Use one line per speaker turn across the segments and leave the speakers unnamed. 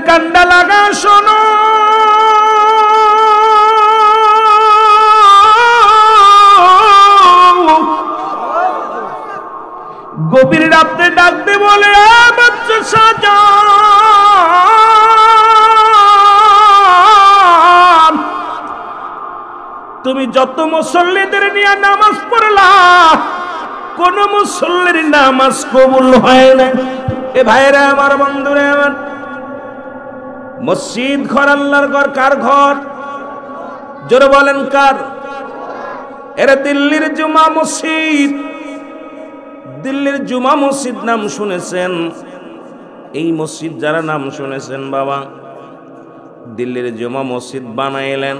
কান্ডা লাগা শোনো, গভীর রাতে ডাকতে বলে বাচ্চা শাহজাহান, তুমি যত মুসল্লিদের নিয়ে নামাজ পড়লা কোন মুসল্লির নামাজ কবুল হয় না। এ ভাইরা আমার, বন্ধুরা আমার, মসজিদ ঘর আল্লাহর ঘর। কার ঘর? জোরে বলেন কার? এরা দিল্লির জুমা মসজিদ। দিল্লির জুমা মসজিদ নাম শুনেছেন? এই মসজিদ যারা নাম শুনেছেন বাবা, দিল্লির জুমা মসজিদ বানাইলেন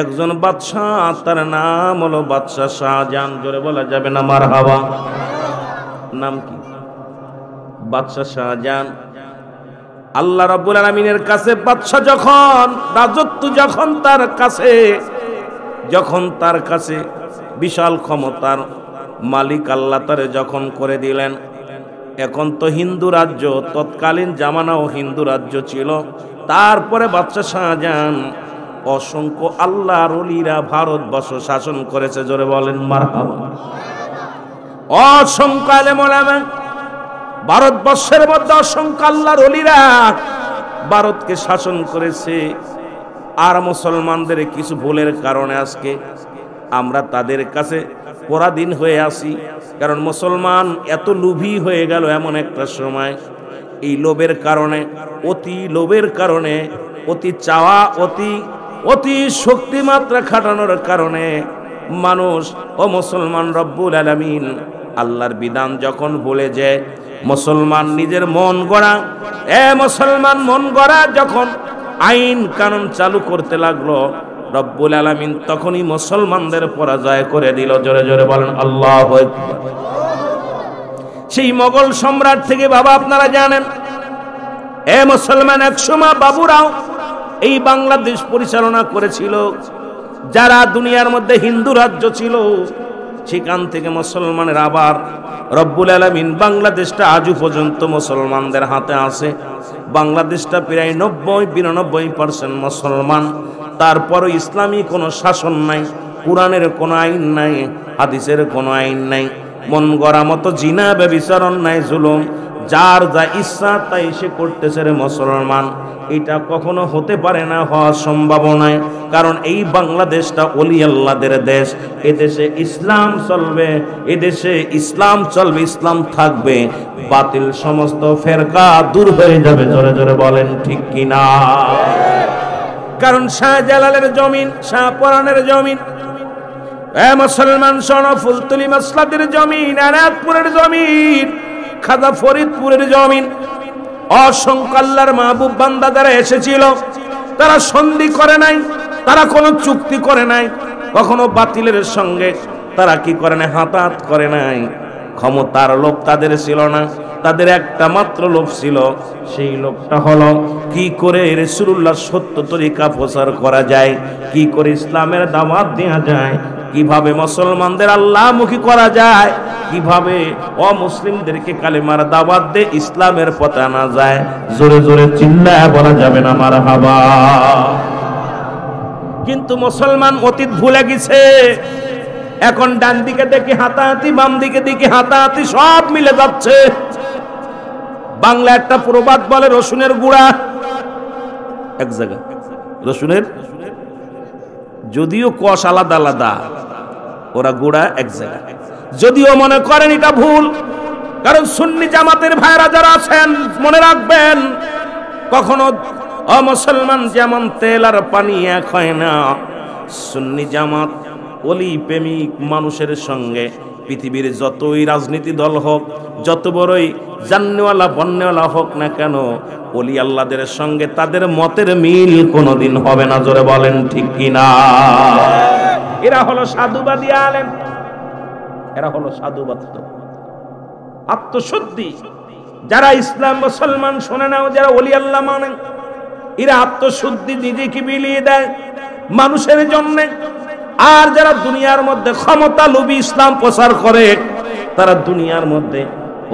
একজন বাদশাহ, তার নাম হলো বাদশাহ শাহজাহান। জোরে বলা যাবে না মারহাবা? নাম কি? বাদশাহ শাহজাহান। আল্লাহ রাব্বুল আলামিনের কাছে বাদশাহ যখন, রাজত্ব যখন তার কাছে বিশাল ক্ষমতার মালিক আল্লাহ তারে যখন করে দিলেন, এখন তো হিন্দু রাজ্য, তৎকালীন জামানাও হিন্দু রাজ্য ছিল। তারপরে বাদশাহ শাহজাহান অসংখ্য আল্লাহর ওলিরা ভারতবর্ষ শাসন করেছে। জোরে বলেন মারহাবা। অসংখ্য আলেম ওলামা ভারতবর্ষের মধ্যে, অসংখ্য আল্লাহর ওলিরা ভারতকে শাসন করেছে। আর মুসলমানদের কিছু ভুলের কারণে আজকে আমরা তাদের কাছে পরাধীন হয়ে আসি। কারণ মুসলমান এত লোভী হয়ে গেল এমন একটা সময়, এই লোভের কারণে, অতি লোভের কারণে, অতি চাওয়া, অতি শক্তিমাত্রা খাটানোর কারণে মানুষ ও মুসলমান রব্বুল আলামিন আল্লাহর বিধান যখন ভুলে যায়, মুসলমান নিজের মন গড়া, মুসলমান মন গড়া যখন আইন কানুন চালু করতে লাগলো, রব্বুল আলামিন তখনই মুসলমানদের পরাজয় করে দিল। জোরে জোরে বলেন আল্লাহু আকবার। সেই মোগল সম্রাট থেকে বাবা আপনারা জানেন, মুসলমান একসময় বাবুরাও এই বাংলাদেশ পরিচালনা করেছিল। যারা দুনিয়ার মধ্যে হিন্দু রাজ্য ছিল, সেখান থেকে মুসলমানের আবার রব্বুল আলামিন বাংলাদেশটা আজও পর্যন্ত মুসলমানদের হাতে আছে। বাংলাদেশটা প্রায় 90-92% মুসলমান। তারপরও ইসলামী কোনো শাসন নাই, কোরআনের কোনো আইন নাই, হাদিসের কোনো আইন নাই, মন গড়া মতো জিনা ব্যভিচার নাই, জুলুম, যার যা ইচ্ছা তাই সে করতেছে রে মুসলমান। এটা কখনো হতে পারে না, হওয়া সম্ভব নয়। কারণ এই বাংলাদেশটা ওলি আল্লাহদের দেশ। এদেশে ইসলাম চলবে, এদেশে ইসলাম চলবে, ইসলাম থাকবে, বাতিল সমস্ত ফেরকা দূর হয়ে যাবে। জোরে জোরে বলেন ঠিক কিনা? কারণ শাহজালালের জমিন, শাহপরানের জমিন, মুসলমান শোনো, ফুলতলি মাসলাদের জমিন, আনাতপুরের জমিন, খাজা ফরিদপুরের জমিন। অসংখ্য আল্লাহর মাহবুব বান্দা যারা এসেছিল, তারা সন্ধি করে নাই, তারা কোনো চুক্তি করে নাই, কখনো বাতিলের সঙ্গে তারা কি করে নাই, হাতাহাত করে নাই। ক্ষমতার লোভ তাদের ছিল না, তাদের একটা মাত্র লোভ ছিল, সেই লোভটা হলো কি করে রাসূলুল্লাহ সত্য তরিকা প্রচার করা যায়, কি করে ইসলামের দাওয়াত দেওয়া যায়, কিভাবে মুসলমানদের আল্লাহমুখী করা যায়, কিভাবে অমুসলিমদেরকে কালেমার দাওয়াত দিয়ে ইসলামের পথে আনা যায়। জোরে জোরে চিল্লায় বলা যাবে না মারহাবা। কিন্তু মুসলমান অতীত ভুলে গেছে। এখন ডান দিকে দেখি হাতাহাতি, বাম দিকে দেখি হাতাহাতি, সব মিলে যাচ্ছে। বাংলা একটা প্রবাদ বলে, রসুনের গুড়া এক জায়গায়, রসুনের যদিও কষ আলাদা আলাদা, ওরা গুড়া এক জায়গায়। যদিও মনে করেন এটা ভুল, কারণ সুন্নি জামাতের ভাইরা যারা আছেন মনে রাখবেন, কখনো মুসলমান যেমন তেল আর পানি এক হয় না। সুন্নি জামাত ওলি প্রেমিক মানুষের সঙ্গে পৃথিবীর যতই রাজনীতি দল হোক, যত বড়ই জান্নেওয়ালা বন্নেওয়ালা হোক না কেন, ওলি আল্লাহদের সঙ্গে তাদের মতের মিল কোনোদিন হবে না। জোরে বলেন ঠিক কিনা? এরা হলো সাধুবাদী আলেম, এরা হলো সাধুবাদ আত্মশুদ্ধি। যারা ইসলাম মুসলমান শোনে না, যারা ওলি আল্লাহ মানে, এরা আত্মশুদ্ধি নিজেকে বিলিয়ে দেয় মানুষের জন্য। আর যারা দুনিয়ার মধ্যে ক্ষমতা লোভী ইসলাম প্রচার করে, তারা দুনিয়ার মধ্যে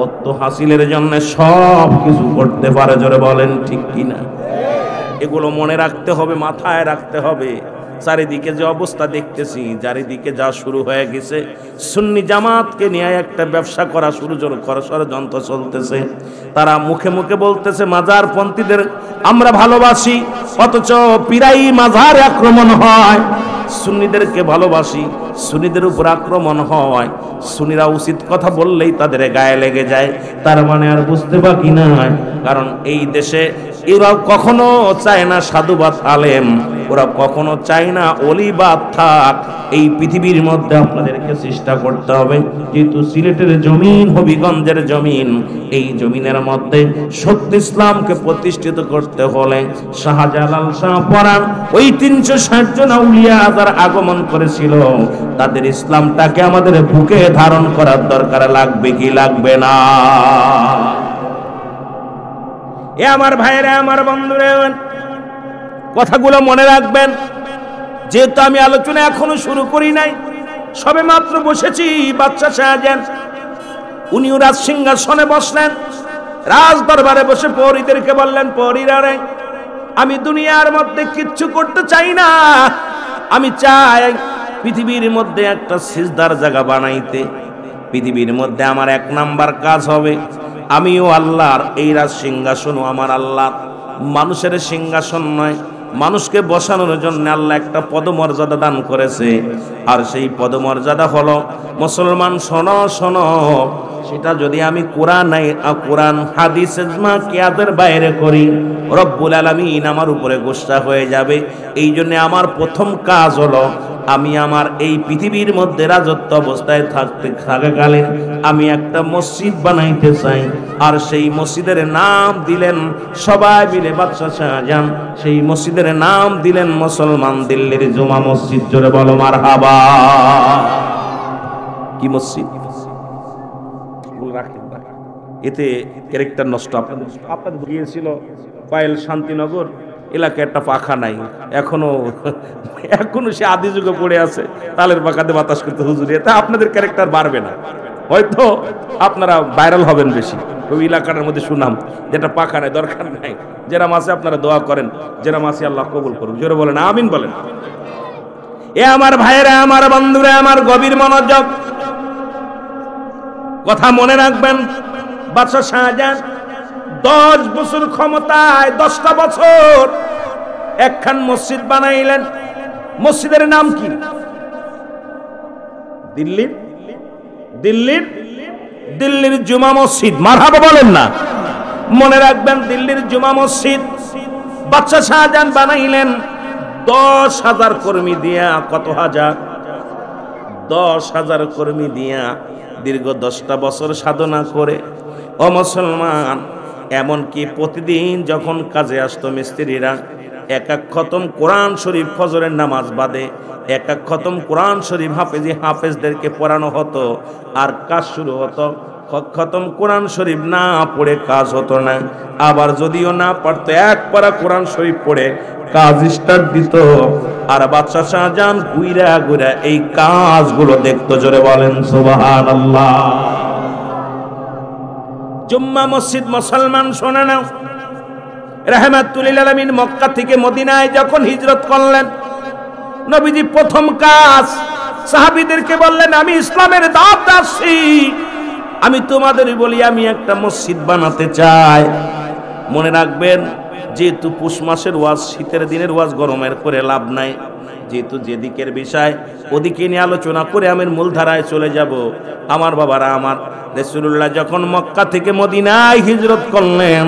অর্থ হাসিলের জন্য সব কিছু করতে পারে, জোরে বলেন ঠিক কিনা? এগুলো মনে রাখতে হবে, মাথায় রাখতে হবে। চারিদিকে যে অবস্থা দেখতেছি, চারিদিকে যা শুরু হয়ে গেছে, সুন্নি জামাতকে নিয়ে একটা ব্যবসা করা শুরু করা ষড়যন্ত্র চলতেছে। তারা মুখে মুখে বলতেছে মাজার পন্থীদের আমরা ভালোবাসি, অথচ পীরাই মাজারে আক্রমণ হয়। সুন্নিদেরকে ভালোবাসি, সুন্নিদের উপর আক্রমণ হয়। সুন্নিরা উচিত কথা বললেই তাদের গায়ে লেগে যায়। তার মানে আর বুঝতে বাকি নাই, কারণ এই দেশে এরা কখনো চায় না সাধুবাদ আলেম, ওরা কখনো চায় না অলিবাদ থাক। এই পৃথিবীর মধ্যে আপনাদেরকে চেষ্টা করতে হবে, যেহেতু সিলেটের জমিন হবিগঞ্জের জমিন, এই জমিনের মধ্যে সত্য ইসলামকে প্রতিষ্ঠিত করতে হলে শাহজালাল শাহ পরাণ ওই 360 জন আউলিয়া যারা আগমন করেছিল, তাদের ইসলামটাকে আমাদের বুকে ধারণ করার দরকার লাগবে কি লাগবে না? এ আমার ভাইরা, আমার বন্ধুরা, কথাগুলো মনে রাখবেন। যেহেতু আমি আলোচনা এখনো শুরু করি নাই, সবে মাত্র বসেছি। বাদশা শাহজাহান উনিও রাজ সিংহাসনে বসলেন, রাজ দরবারে বসে পরীদেরকে বললেন, পরীরা রে, আমি দুনিয়ার মধ্যে কিচ্ছু করতে চাই না, আমি চাই পৃথিবীর মধ্যে একটা সিজদার জায়গা বানাইতে। পৃথিবীর মধ্যে আমার 1 নাম্বার কাজ হবে, আমিও আল্লাহর, এই রাজ সিংহাসনও আমার আল্লাহ। মানুষের সিংহাসন নয়, মানুষকে বসানোর জন্য আল্লাহ একটা পদমর্যাদা দান করেছে। আর সেই পদমর্যাদা হলো, মুসলমান শোনো শোনো, সেটা যদি আমি কোরআন হাদিস ইজমা কিয়াসের বাইরে করি, রব্বুল আলামিন আমার উপরে গোসা হয়ে যাবে। এই জন্য আমার প্রথম কাজ হলো, আমি আমার এই পৃথিবীর মধ্যে রাজত্ব অবস্থায় থাকাকালীন আমি একটা মসজিদ বানাইতে চাই। আর সেই মসজিদের নাম দিলেন সবাই মিলে বাদশা শাহজাহান, সেই মসজিদের নাম দিলেন মুসলমান দিল্লির জুমা মসজিদ। জোরে বলো মারহাবা। কি মসজিদ? এতে ক্যারেক্টার নষ্ট। আপনাদের গিয়েছিল পায়েল শান্তিনগর এলাকায় একটা পাখা নাই, এখনো সে আদি যুগে পড়ে আছে, তালের পাখাতে বাতাস করতে হুজুরি। এতে আপনাদের ক্যারেক্টার বাড়বে না, হয়তো আপনারা ভাইরাল হবেন বেশি। ওই এলাকার মধ্যে সুনাম, যেটা পাখা নাই, দরকার নাই। যেরাম আছে আপনারা দোয়া করেন, যেরাম আছে আল্লাহ কবুল করুন। জোরে বলেন আমিন বলেন। এ আমার ভাইয়েরা, আমার বন্ধুরা, আমার গভীর মনোযোগ, কথা মনে রাখবেন। বাদশা শাহজাহান 10 বছর ক্ষমতায়, 10টা বছর একখান মসজিদ বানাইলেন। মসজিদের নাম কি? দিল্লির জুমা মসজিদ। মারহাবা বলেন না? মনে রাখবেন, দিল্লির জুমা মসজিদ বাদশা শাহজাহান বানাইলেন 10,000 কর্মী দিয়া। কত হাজার? 10,000 কর্মী দিয়া দীর্ঘ 10টা বছর সাধনা করে। ও মুসলমান, এমনকি প্রতিদিন যখন কাজে আসতো মিস্ত্রিরা, এক খতম কোরআন শরীফ ফজরের নামাজ বাদে এক খতম কোরআন শরীফ হাফেজদেরকে পড়ানো হতো। আর কাজ শুরু হতো, খতম কোরআন শরীফ না পড়ে কাজ হতো না। আবার যদিও না পারতো, 1 পারা কোরআন শরীফ পড়ে কাজ স্টার্ট দিত। আর বাদশা শাহজাহান ঘুইরা ঘুইরা এই কাজগুলো দেখতো। জোরে বলেন সুবহানাল্লাহ। জুম্মা মসজিদ মুসলমান শোনে নাও, রাহমাতুল লিল আলামিন মক্কা থেকে মদিনায় যখন হিজরত করলেন, নবীজি প্রথম কাজ সাহাবীদেরকে বললেন, আমি ইসলামের দাওয়াত আসছি, আমি তোমাদের বলি আমি একটা মসজিদ বানাতে চাই। মনে রাখবেন, যেহেতু পুষ মাসের ওয়াজ, শীতের দিনের ওয়াজ গরমের করে লাভ নাই। যেহেতু যেদিকের বিষয় ওদিকে নিয়ে আলোচনা করে আমি মূল ধারায় চলে যাব। আমার বাবারা, আমার রাসূলুল্লাহ যখন মক্কা থেকে মদিনায় হিজরত করলেন,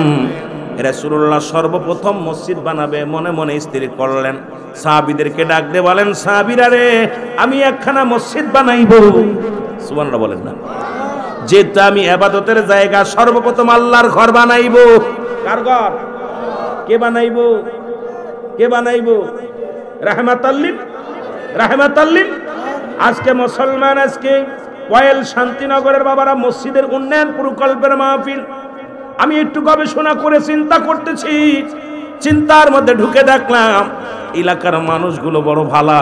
রাসূলুল্লাহ সর্বপ্রথম মসজিদ বানাবে মনে মনে স্থির করলেন। সাহাবীদেরকে ডাক দিয়ে বলেন, সাহাবীরা রে, আমি একখানা মসজিদ বানাইব। সুবহানাল্লাহ বলেন না? যেহেতু আমি ইবাদতের জায়গা, সর্বপ্রথম আল্লাহর ঘর বানাইব। কার ঘর? কে বানাইব? কে বানাইব? রাহমাতাল্লিল। আজকে মুসলমান, আজকে পায়েল শান্তিনগরের বাবারা মসজিদের উন্নয়ন প্রকল্পের মাহফিল। আমি একটু গবেষণা করে চিন্তা করতেছি, চিন্তার মধ্যে ঢুকে দেখলাম এলাকার মানুষগুলো বড় ভালা,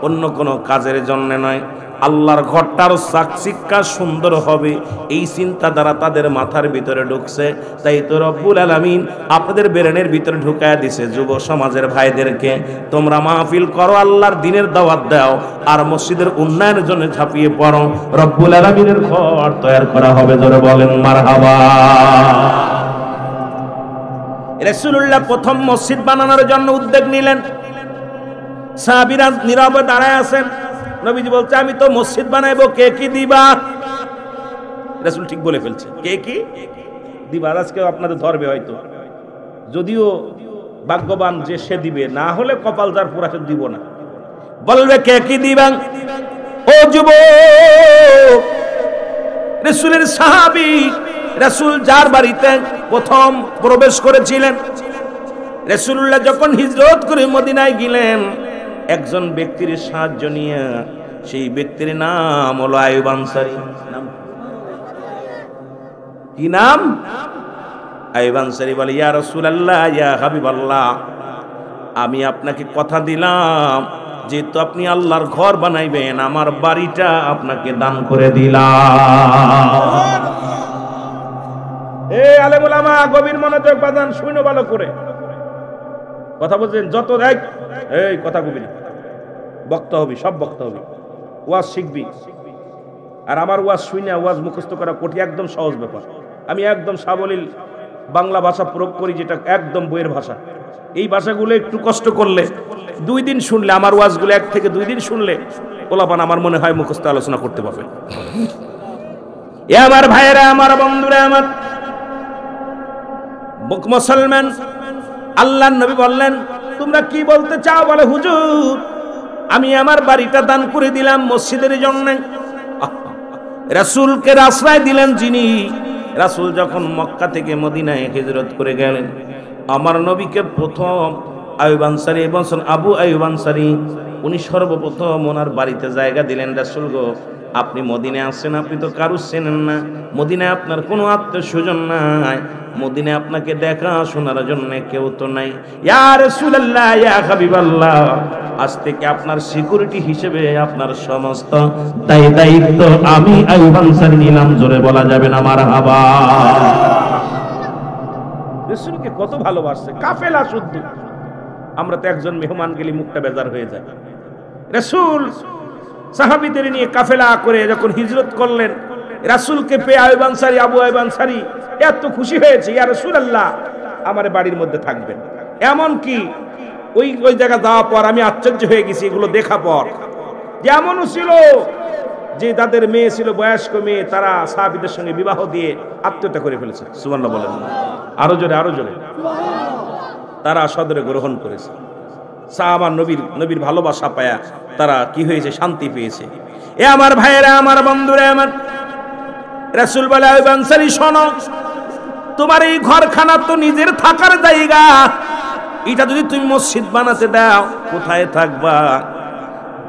অন্য কোনো কাজের জন্য নয়, আল্লাহর ঘরটার চাকচিক্কা সুন্দর হবে, এই চিন্তাধারা তাদের মাথার ভিতরে ঢুকছে। তাই তো রব্বুল আলামিন আপনাদের ব্রেনের ভিতরে ঢুকায়া দিছে, যুব সমাজের ভাইদেরকে তোমরা মাহফিল করো, আল্লাহর দ্বীনের দাওয়াত দাও, আর মসজিদের উন্নয়নের জন্য ঝাঁপিয়ে পড়ো। রব্বুল আলামিনের ঘর তৈরি করা হবে, জোরে বলেন মারহাবা। রাসূলুল্লাহ প্রথম মসজিদ বানানোর জন্য উদ্যোগ নিলেন। সাহাবীরা নীরবে দাঁড়ায় আছেন। নবীজি বলছে, আমি তো মসজিদ বানাইবো, কে কি দিবা? রাসূল ঠিক বলে ফেলছে, কে কি দিবা। আজকে আপনাদের ধরবে হয়তো, যদিও ভাগ্যবান যে সে দিবে, না হলে কপাল যার পুরা সে দিব না। বলবে কে কি দিবা? ও যুবক, রাসূলের সাহাবী, রাসূল যার বাড়িতে প্রথম প্রবেশ করেছিলেন, রাসূলুল্লাহ যখন হিজরত করে মদিনায় গেলেন, একজন ব্যক্তির সাহায্য নিয়ে, সেই ব্যক্তির নাম হলো আইয়ুব আনসারী। নাম কি? নাম আইয়ুব আনসারী। বলে, ইয়া রাসূলুল্লাহ, ইয়া হাবিবাল্লাহ, আমি আপনাকে কথা দিলাম, যেহেতু আপনি আল্লাহর ঘর বানাইবেন, আমার বাড়িটা আপনাকে দান করে দিলাম। এই আলেম ওলামা গভীর মনোযোগ বাজান, শুনো ভালো করে কথা বলছেন। যত দেখ এই কথা কবি না, বক্তা হবি, সব বক্তা হবি, ওয়াজ শিখবি। আর আমার ওয়াজ শুনে ওয়াজ মুখস্থ করা কঠিন, একদম সহজ ব্যাপার। আমি একদম সাবলীল বাংলা ভাষা প্রয়োগ করি, যেটা একদম বইয়ের ভাষা। এই ভাষাগুলো একটু কষ্ট করলে, 2 দিন শুনলে, আমার ওয়াজগুলো 1 থেকে 2 দিন শুনলে পোলাপান আমার মনে হয় মুখস্থ আলোচনা করতে পারবে। এ আমার ভাইয়েরা, আমার বন্ধুরা, আমার মুসলমান, আল্লাহর নবী বললেন, তোমরা কি বলতে চাও? বলে, হুজুর, আমি আমার বাড়িটা দান করে দিলাম মসজিদের জন্য। রাসূলকে আশ্রয় দিলেন যিনি, রাসূল যখন মক্কা থেকে মদিনায় হিজরত করে গেলেন, আমার নবীকে প্রথম আইয়ুব আনসারী এবং আবু আইয়ুব আনসারী, উনি সর্বপ্রথম ওনার বাড়িতে জায়গা দিলেন। রাসূল গো, আপনি মদিনায় আসছেন, আপনি তো কারু চেনেন না, মদিনায় আপনার কোনো আত্মীয় স্বজন নাই, মদিনায় আপনাকে দেখা শোনার জন্য কেউ তো নাই। ইয়া রাসূলুল্লাহ, ইয়া হাবিবাল্লাহ, আজ থেকে আপনার সিকিউরিটি হিসেবে আপনার সমস্ত দায়িত্ব আমি আইয়ুব আনসারী নিলাম। জোরে বলা যাবে না মারহাবা। রাসূলকে কত ভালোবাসছে, কাফেলা শুদ্ধ। আমরা তো একজন মেহমান গেলে মুখটা বেজার হয়ে যায়। রাসূল সাহাবীদের নিয়ে কাফেলা করে যখন হিজরত করলেন, রাসূলকে পেয়ে আইয়ুব আনসারী, আবু আইয়ুব আনসারী এত খুশি হয়েছে, ইয়া রাসূলুল্লাহ, আমার বাড়ির মধ্যে থাকবেন। এমন কি ওই জায়গা যাওয়ার পর আমি আশ্চর্য হয়ে গেছি, এগুলো দেখা পর যেমনও ছিল যে তাদের মেয়ে ছিল বয়স্ক মেয়ে, তারা সাহাবীদের সঙ্গে বিবাহ দিয়ে আত্মীয়তা করে ফেলেছে। সুবহানাল্লাহ বলেন, আরো জোরে, আরো জোরে। তারা সদরে গ্রহণ করেছে। সাহাবা নবীর ভালোবাসা পায়া তারা কি হয়েছে? শান্তি পেয়েছে। এ আমার ভাইয়েরা, আমার বন্ধুরা, আমার রাসূল বলে, আইয়ুব আনসারী, শোনো, তোমার এই ঘরখানা তো নিজের থাকার জায়গা, এটা যদি তুমি মসজিদ বানাতে দাও, কোথায় থাকবা?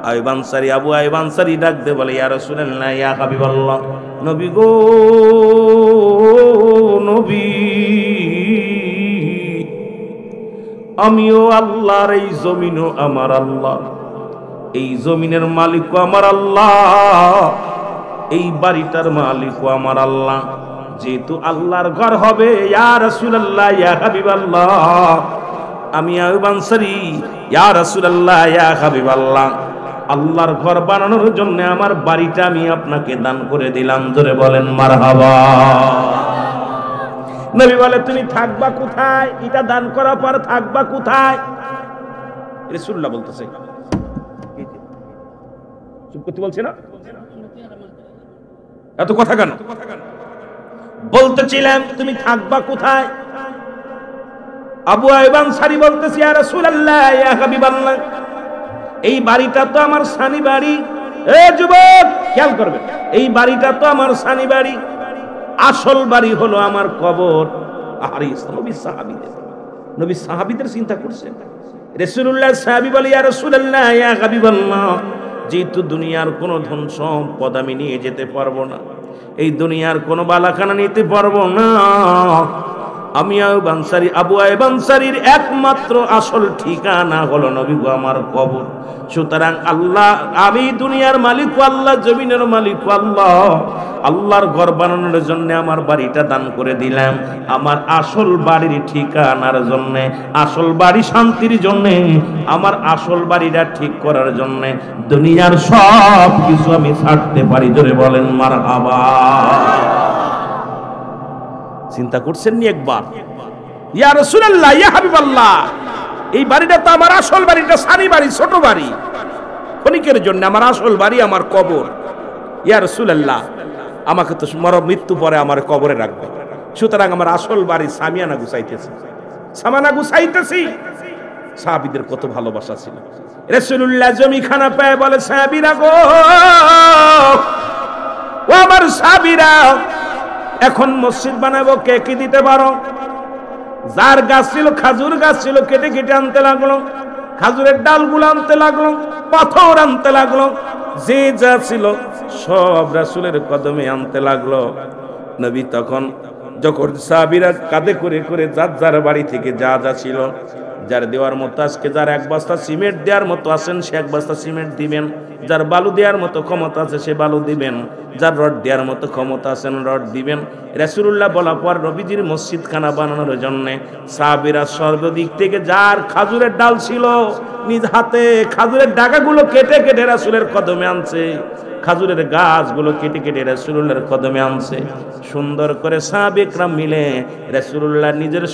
আইয়ুব আনসারী, আবু আইয়ুব আনসারী ডাক দে বলে, ইয়া রাসূলুল্লাহ, ইয়া হাবিবাল্লাহ, নবী গো, নবী, আমিও আল্লাহর, এই জমিনও আমার আল্লাহ, এই জমিনের মালিকও আমার আল্লাহ, এই বাড়িটার মালিকও আমার আল্লাহ। যেহেতু আল্লাহর ঘর হবে, ইয়া রাসূলুল্লাহ, ইয়া হাবিবাল্লাহ, আমি আইয়ুব আনসারী, ইয়া রাসূলুল্লাহ, ইয়া হাবিবাল্লাহ, আল্লাহর ঘর বানানোর জন্য আমার বাড়িটা আমি আপনাকে দান করে দিলাম। জোরে বলেন মারহাবা। নবী বলে, তুমি থাকবা কোথায়? এটা দান করার পর থাকবা কোথায়? রাসূলুল্লাহ বলতেছে, চুপ করতে বলছে না, এত কথা কেন? বলতেছিলাম তুমি থাকবা কোথায়? আবু আইয়ুব আনসারী বলতেছে, ইয়া রাসূলুল্লাহ, ইয়া হাবিবাল্লাহ, এই বাড়িটা তো আমার সানি বাড়ি। এ যুবক, খেয়াল করবে, এই বাড়িটা তো আমার সানি বাড়ি, আসল বাড়ি হলো আমার কবর। আরে নবী সাহাবীদের চিন্তা করছেন। রাসূলুল্লাহ সাহাবী বলে, ইয়া রাসূলুল্লাহ, ইয়া হাবিবাল্লাহ, যেহেতু দুনিয়ার কোনো ধন সম্পদ আমি নিয়ে যেতে পারবো না, এই দুনিয়ার কোনো বালাখানা নিতে পারবো না, আমি আইয়ুব আনসারী, আবু আইয়ুব আনসারীর একমাত্র আসল ঠিকানা হলো নবী গো আমার কবর। সুতরাং আল্লাহ, আমি দুনিয়ার মালিক আল্লাহ, জমিনের মালিক আল্লাহ, আল্লাহর ঘর বানানোর জন্য আমার বাড়িটা দান করে দিলাম, আমার আসল বাড়ির ঠিকানার জন্য, আসল বাড়ি শান্তির জন্য, আমার আসল বাড়িটা ঠিক করার জন্য দুনিয়ার সব কিছু আমি ছাড়তে পারি। জোরে বলেন মারহাবা। চিন্তা করছেন নি একবার? ইয়া রাসূলুল্লাহ, ইয়া হাবিবাল্লাহ, এই বাড়িটা তো আমার আসল বাড়িটা, সারি বাড়ি, ছোট বাড়ি, ক্ষণিকের জন্য আমার আসল বাড়ি আমার কবর। ইয়া রাসূলুল্লাহ, আমাকে তো মৃত্যু পরে আমার কবরে রাখবে, সুতরাং আমার আসল বাড়ি সামিয়ানা গুছাইতেছি, সামানা গুছাইতেছি। সাহাবীদের কত ভালোবাসা ছিল। রাসূলুল্লাহ জমিখানা পেয়ে বলে, সাহাবীরা গো, ও আমার সাহাবীরা, এখন মসজিদ বানাবো, কে কি দিতে পারো? যার গাছ ছিল, খাজুর গাছ ছিল, কেটে কেটে আনতে লাগলো, খাজুরের ডালগুলো আনতে লাগলো, পাথর আনতে লাগলো, যে যা ছিল সব রাসূলের কদমে আনতে লাগলো। নবী তখন যখন সাহাবীরা কাঁধে করে করে যার যার বাড়ি থেকে যা যা ছিল, যার দেওয়ার মতো, আজকে যার এক বস্তা সিমেন্ট দেওয়ার মতো আছেন সে এক বস্তা সিমেন্ট দিবেন, যার বালু দেওয়ার মতো ক্ষমতা আছে সে বালু দিবেন, যার রড দেওয়ার মতো ক্ষমতা আছেন রড দিবেন। রাসূলুল্লাহ বলা পর নবীজির মসজিদখানা বানানোর জন্য সাহাবীরা সর্বদিক থেকে যার খাজুরের ডাল ছিল নিজ হাতে খাজুরের ডাগাগুলো কেটে কেটে রাসূলের কদমে আনছে, খাজুরের গাছগুলো কেটে কেটে রাসূলুল্লাহর কদমে আনছে। সুন্দর করে সাহাবে کرام মিলে রাসূলুল্লাহ নিজের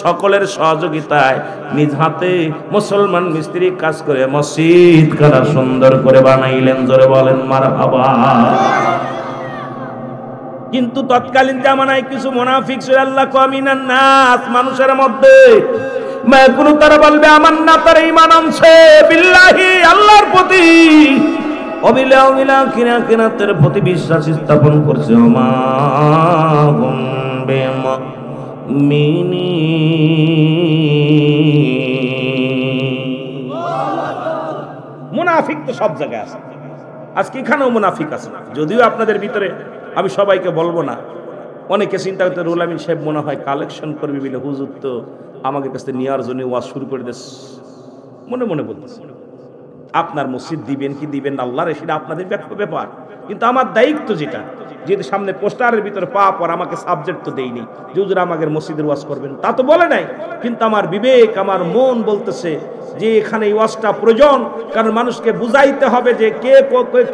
সকলের সহযোগিতায় নিজ হাতে মুসলমান মিস্ত্রি কাজ করে মসজিদখানা সুন্দর করে বানাইলেন। জোরে বলেন মারহাবা। কিন্তু তৎকালীন জামানায় কিছু মুনাফিক ছিল, আল্লাহ কামিনান নাস, মানুষের মধ্যে মায়াকুনু, তারা বলবে আমার না, তারা ঈমান আনছে বিল্লাহি, আল্লাহর প্রতি, কিনাতের প্রতি বিশ্বাস স্থাপন করছে। মুনাফিক তো সব জায়গায় আছে, আজকে এখানেও মুনাফিক আছে। যদিও আপনাদের ভিতরে আমি সবাইকে বলবো না, অনেকে চিন্তা করতে রুহুল আমিন সাহেব মনে হয় কালেকশন করবি বলে হুজুর তো আমাকে কাছে নেওয়ার জন্য ওয়াজ শুরু করে দিস, মনে মনে বলতেছে। আপনার মসজিদ দিবেন কি দিবেন না আল্লাহর, সেটা আপনাদের ব্যাপার, কিন্তু আমার দায়িত্ব যেটা, যেহেতু সামনে পোস্টারের ভিতরে পাওয়া পর আমাকে সাবজেক্ট তো দেয়নি যে হুজুর আমাকে মসজিদের ওয়াজ করবেন, তা তো বলে নাই, কিন্তু আমার বিবেক, আমার মন বলতেছে যে এখানে এই ওয়াজটা প্রয়োজন, কারণ মানুষকে বুঝাইতে হবে যে কে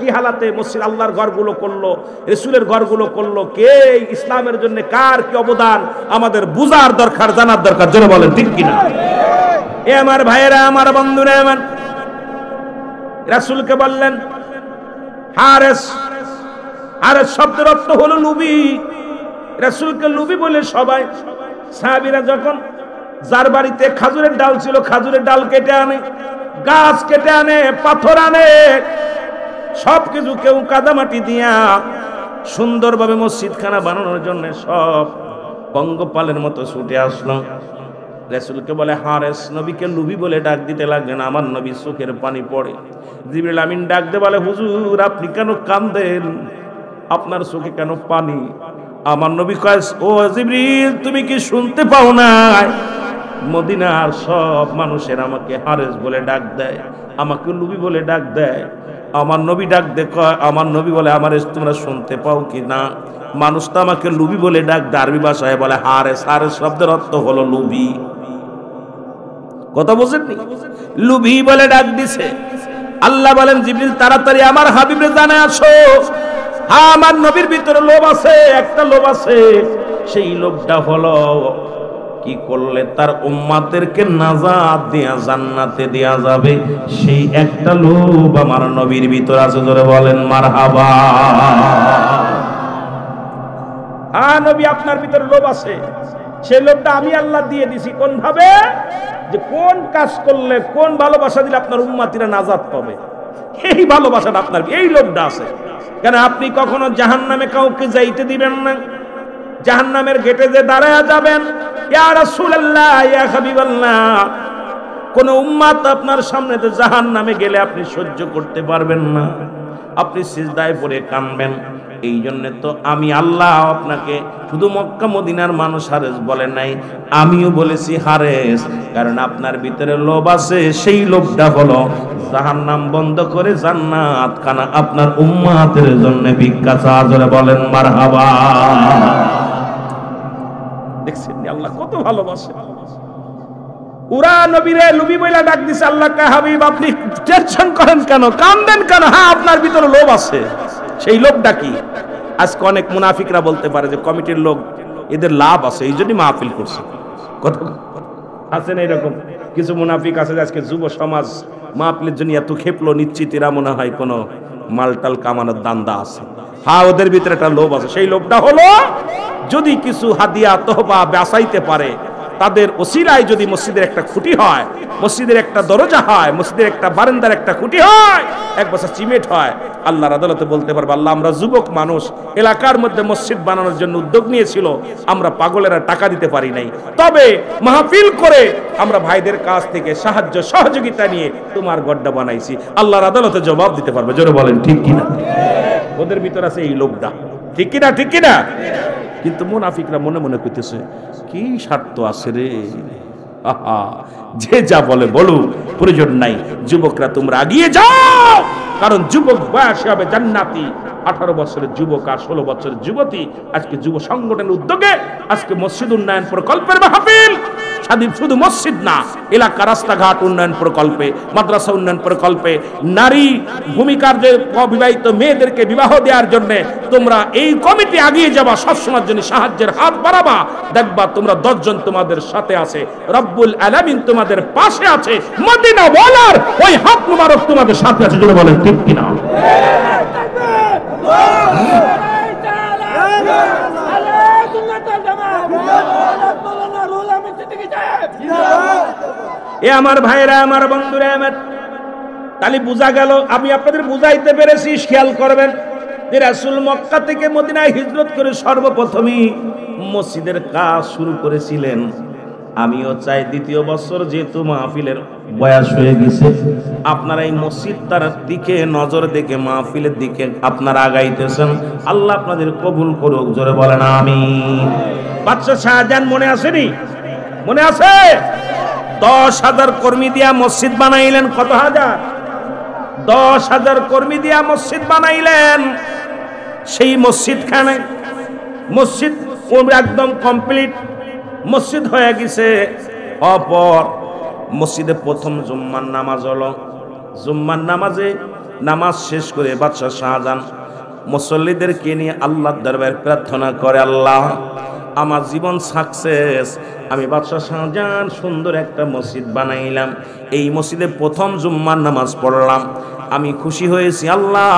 কি হালাতে মসজিদ আল্লাহর ঘরগুলো করলো, রাসূলের ঘরগুলো করলো, কে ইসলামের জন্য কার কি অবদান আমাদের বুঝার দরকার, জানার দরকার। জোরে বলেন ঠিক কিনা? এ আমার ভাইয়েরা, আমার বন্ধুরা, আমার রাসূলকে বললেন হারেস। হারেস শব্দের অর্থ হলো লুবি। রাসূলকে লুবি বলে সবাই সাহাবীরা যখন যার বাড়িতে খাজুরের ডাল ছিল খাজুরের ডাল কেটে আনে, গাছ কেটে আনে, পাথর আনে, সবকিছু কেউ কাদামাটি দিয়া সুন্দরভাবে মসজিদখানা বানানোর জন্য সব পঙ্গপালের মতো ছুটে আসলো। রাসূলকে বলে হারেস। নবীকে লুবি বলে ডাক দিতে লাগলেন। আমার নবী চোখের পানি পড়ে। জিবরিল আমিন ডাক দিয়ে বলে, হুজুর আপনি কেন কাঁদেন, আপনার চোখে কেন পানি? আমার নবী কয়, ও জিবরিল তুমি কি শুনতে পাও না? মদিনার সব মানুষের আমাকে হারেস বলে ডাক দেয়, আমাকে লুবি বলে ডাক দেয়। আমার নবী ডাক দে কয়, আমার নবী বলে, আমার তোমরা শুনতে পাও কি না? মানুষ তো আমাকে লুবি বলে ডাক দেয়, আরবি ভাষায় বলে হারেস। হারেস শব্দের অর্থ হলো লুবি। কথা বুঝেননি? লুবি বলে ডাক দিছে। আল্লাহ বলেন, জিবরিল তাড়াতাড়ি আমার হাবিবে জানায় আসো, হ্যাঁ আমার নবীর ভিতরে লোভ আছে, একটা লোভ আছে। সেই লোভটা হলো কি করলে তার উম্মতদেরকে নাজাত দেয়া, জান্নাতে দেয়া যাবে, সেই একটা লোভ আমার নবীর ভিতর আছে। জোরে বলেন মারহাবা। হ্যাঁ নবী আপনার ভিতরে লোভ আছে, সেই লোভটা আমি আল্লাহ দিয়ে দিছি। কোন ভাবে? যে কোন কাজ করলে, কোন ভালোবাসা দিলে আপনার উম্মতিরা নাজাত পাবে, এই ভালোবাসাটা আপনার, এই লোভটা আছে। কেন আপনি কখনো জাহান্নামে কাউকে যাইতে দিবেন না, জাহান্নামের গেটে যে দাঁড়ায়া যাবেন, ইয়া রাসূলুল্লাহ ইয়া হাবিবাল্লাহ, কোন উম্মত আপনার সামনে তো জাহান্নামে গেলে আপনি সহ্য করতে পারবেন না, আপনি সিজদায় পড়ে কাঁদবেন। এই জন্য তো আমি আল্লাহ আপনাকে শুধু মক্কা মদিনার মানুষ হারেস বলে নাই, আমিও বলেছি হারেস, কারণ আপনার ভিতরে লোভ আছে। সেই লোভটা হলো জাহান্নাম বন্ধ করে জান্নাত খানা আপনার উম্মাতের জন্য ভিক্ষা চাওয়া। বলেন মারহাবা। দেখছেন আল্লাহ কত ভালোবাসে। উরা নবীরে লুবি বইলা ডাক দিছে, আল্লাহ কা হাবিব আপনি টেনশন করেন কেন, কান্দেন কেন? হ্যাঁ আপনার ভিতরে লোভ আছে। সেই লোভটা কি? আজকে অনেক মুনাফিকরা বলতে পারে যে কমিটির লোক এদের লাভ আছে এই জন্যই মাহফিল করছে। কত আছে না এরকম কিছু মুনাফিক আছে আজকে যুব সমাজ মাহফিলের জন্য এত খেপলো, নিশ্চিত এরা মনে হয় কোনো মালটাল কামানোর দান্দা আছে। হ্যাঁ ওদের ভিতরে একটা লোভ আছে। সেই লোভটা হলো যদি কিছু হাদিয়া তহবা বাঁচাইতে পারে, তাদের ওসিলায় যদি মসজিদের একটা খুঁটি হয়, মসজিদের একটা দরজা হয়, মসজিদের একটা বারান্দার একটা খুঁটি হয়, এক বছর সিমেন্ট হয়, আল্লাহর আদালতে বলতে পারবে আল্লাহ আমরা যুবক মানুষ এলাকার মধ্যে মসজিদ বানানোর জন্য উদ্যোগ নিয়েছিল, আমরা পাগলেরা টাকা দিতে পারি নাই, তবে মাহফিল করে আমরা ভাইদের কাছ থেকে সাহায্য সহযোগিতা নিয়ে তোমার গড্ডা বানাইছি। আল্লাহর আদালতে জবাব দিতে পারবে। জোরে বলেন ঠিক কিনা? ওদের ভিতর আছে এই লোভটা। ঠিক কিনা? ঠিক কিনা? কিন্তু মুনাফিকরা মনে মনে কইতেছে কি স্বার্থ আছে রে, আহা যে যা বলে বলুক, প্রয়োজন নাই। যুবকরা তোমরা এগিয়ে যাও, কারণ যুবক বয়স হবে জান্নাতি। 18 বছরের যুবক আর 16 বছরের যুবতী আজকে যুব সংগঠনের উদ্যোগে আজকে মসজিদ উন্নয়ন প্রকল্পের মাহফিল। শুধু মসজিদ না, এলাকা রাস্তাঘাট উন্নয়ন প্রকল্পে, মাদ্রাসা উন্নয়ন প্রকল্পে, নারী ভূমিকার যে অবিবাহিত মেয়েদেরকে বিবাহ দেওয়ার জন্য তোমরা এই কমিটি এগিয়ে যাবা, সবসময়ের জন্য সাহায্যের হাত বাড়াবা। দেখবা তোমরা 10 জন তোমাদের সাথে আছে, রব্বুল আলামিন তোমাদের পাশে আছে, মদিনা ওয়ালার ওই হাত মুবারক তোমাদের সাথে আছে। যদি বলেন ঠিক কিনা? এ আমার ভাইরা, আমার বন্ধুরা, আমার তাহলে বোঝা গেল, আমি আপনাদের বুঝাইতে পেরেছি। খেয়াল করবেন যে রাসূল মক্কা থেকে মদিনায় হিজরত করে সর্বপ্রথমই মসজিদের কাজ শুরু করেছিলেন। আমিও চাই দ্বিতীয় বছর যেহেতু মাহফিলের বয়স হয়ে গেছে, আপনারা এই মসজিদটার দিকে নজর দেখে মাহফিলের দিকে আপনারা আগাইতেছেন। আল্লাহ আপনাদের কবুল করুক। জোরে বলেন আমিন। বাদশা শাহজাহান মনে আসেনি? মনে আছে? 10,000 কর্মী দিয়া মসজিদ বানাইলেন। কত হাজার? 10,000 কর্মী দিয়া মসজিদ বানাইলেন। সেই মসজিদখানে মসজিদ একদম কমপ্লিট মসজিদ হয়ে গেছে। অপর মসজিদে প্রথম জুম্মার নামাজ হলো। জুম্মার নামাজ শেষ করে বাদশা শাহজাহান মুসল্লিদেরকে নিয়ে আল্লাহর দরবারে প্রার্থনা করে, আল্লাহ আমার জীবন সাকসেস, আমি বাদশা শাহজাহান সুন্দর একটা মসজিদ বানাইলাম, এই মসজিদে প্রথম জুম্মার নামাজ পড়লাম, আমি খুশি হয়েছি। আল্লাহ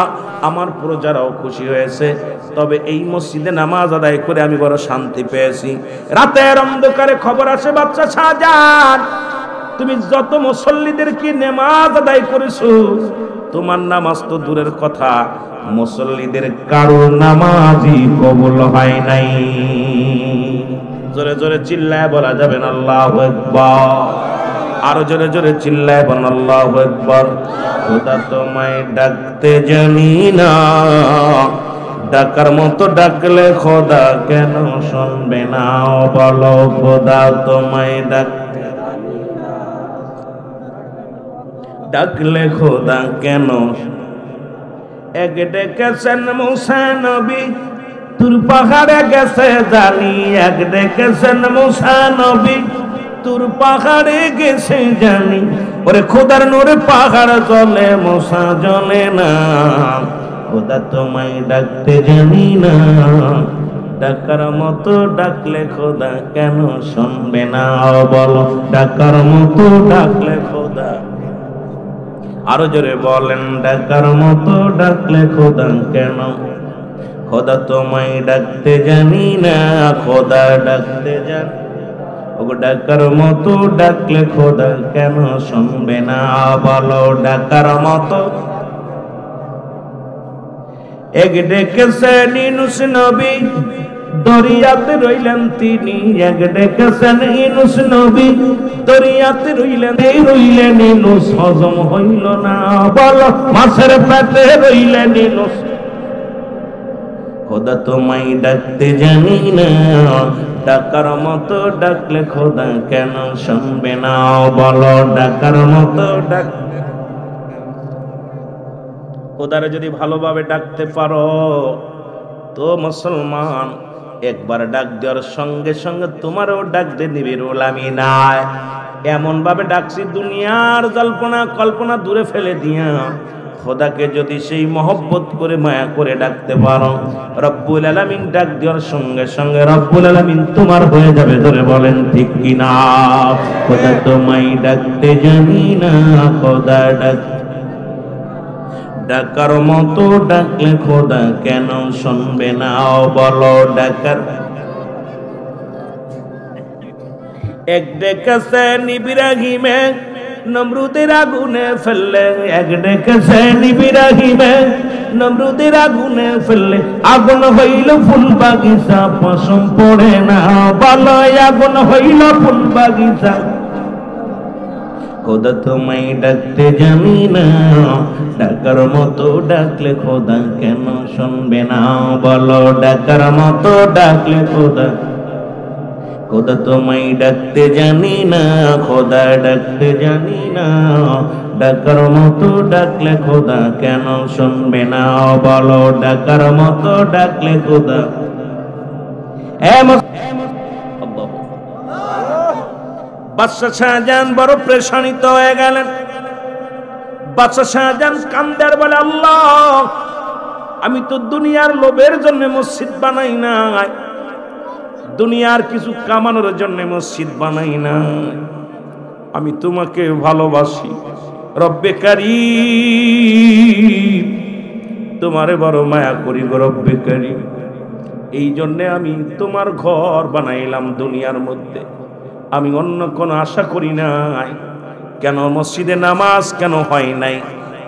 আমার প্রজারাও খুশি হয়েছে, তবে এই মসজিদে নামাজ আদায় করে আমি বড় শান্তি পেয়েছি। রাতের অন্ধকারে খবর আসে, বাদশা শাহজাহান তুমি যত মুসল্লিদেরকে নামাজ আদায় করেছো, তোমার নামাজ তো দূরের কথা, মুসল্লিদের কারোর নামাজই কবুল হয় নাই। জোরে জোরে চিল্লায় বলা যাবেন আল্লাহু আকবার। আরো জোরে জোরে চিল্লায় বলেন আল্লাহু আকবার। খোদা তোমায় ডাকতে জানি না, ডাকার মতো ডাকলে খোদা কেন শুনবে না? বলো খোদা তোমায় ডাকলে খোদা কেন? এক ডেকেছেন মুসা নবী তুর পাহাড়ে গেছে জানি, এক ডেকেছেন মুসা নবী তুর পাহাড়ে গেছে জানি, ওরে খোদার নূরে পাহাড় জ্বলে মুসা জ্বলে না। খোদা তোমায় ডাকতে জানি না, ডাকার মতো ডাকলে খোদা কেন শুনবে না? বলো ডাকার মতো ডাকলে খোদা, আরো জোরে বলেন ডাকার মতো ডাকলে খোদা কেন? খোদা তোমায় ডাকতে জানি না, খোদা ডাকতে জানি, ও ডাকার মতো ডাকলে খোদা কেন শুনবে না? বলো ডাকার মতো। এক ডেকেছেন ইউনূস নবী দরিয়াতে রইলেন তিনি, এক ডেকেছেন ইউনূস নবী দরিয়াতে রইলেন ইউনূস, হজম হইল না। বলো মাছের পেটে রইলেন ইউনূস, খোদা তোমায় ডাকতে জানি না, ডাকার মতো ডাকলে খোদা কেন শুনবে না? বলো ডাকার মতো ডাক। খোদারে যদি ভালোভাবে ডাকতে পারো তো মুসলমান, একবার ডাক দেওয়ার সঙ্গে সঙ্গে তোমারও ডাকতে নিবে রুহুল আমিন। এমন ভাবে ডাকছি দুনিয়ার জল্পনা কল্পনা দূরে ফেলে দিয়া খোদাকে যদি সেই মহব্বত করে মায়া করে ডাকতে পারো, রব্বুল আলামিন ডাক দেওয়ার সঙ্গে সঙ্গে রব্বুল আলামিন তোমার হয়ে যাবে। ধরে বলেন ঠিক কিনা? খোদা তোমায় ডাকতে জানি না, খোদা ডাকার মতো ডাকলে খোদা কেন শুনবে না? বলো ডাকার। এক ডেকেছে ইব্রাহিমে নমরুদের আগুনে ফেললে, এক ডেকেছে ইব্রাহিমে নমরুদের আগুনে ফেললে, আগুন হইল ফুল বাগিচা পশম পড়ে না। বলো আগুন হইল ফুল বাগিচা। খোদা তোমায় ডাকতে জানি না, ডাকার মতো ডাকলে খোদা কেন শুনবে না? বলো ডাকার মতো ডাকলে খোদা। খোদা তোমায় ডাকতে জানি না, খোদা ডাকতে জানি না, ডাকার মতো ডাকলে খোদা কেন শুনবে না? বলো ডাকার মতো ডাকলে খোদা। বাদশা শাহজাহান বড় প্রেশানিত হয়ে গেলেন। বাদশা শাহজাহান কান্দার বলে, আল্লাহ আমি তো দুনিয়ার লোভের জন্য মসজিদ বানাই নাই, দুনিয়ার কিছু কামানোর জন্য মসজিদ বানাই নাই, আমি তোমাকে ভালোবাসি রব্বে কারীম, তোমারে বড় মায়া করি গো রব্বে কারীম। এই জন্য আমি তোমার ঘর বানাইলাম দুনিয়ার মধ্যে, আমি অন্য কোনো আশা করি নাই। কেন মসজিদে নামাজ কেন হয় নাই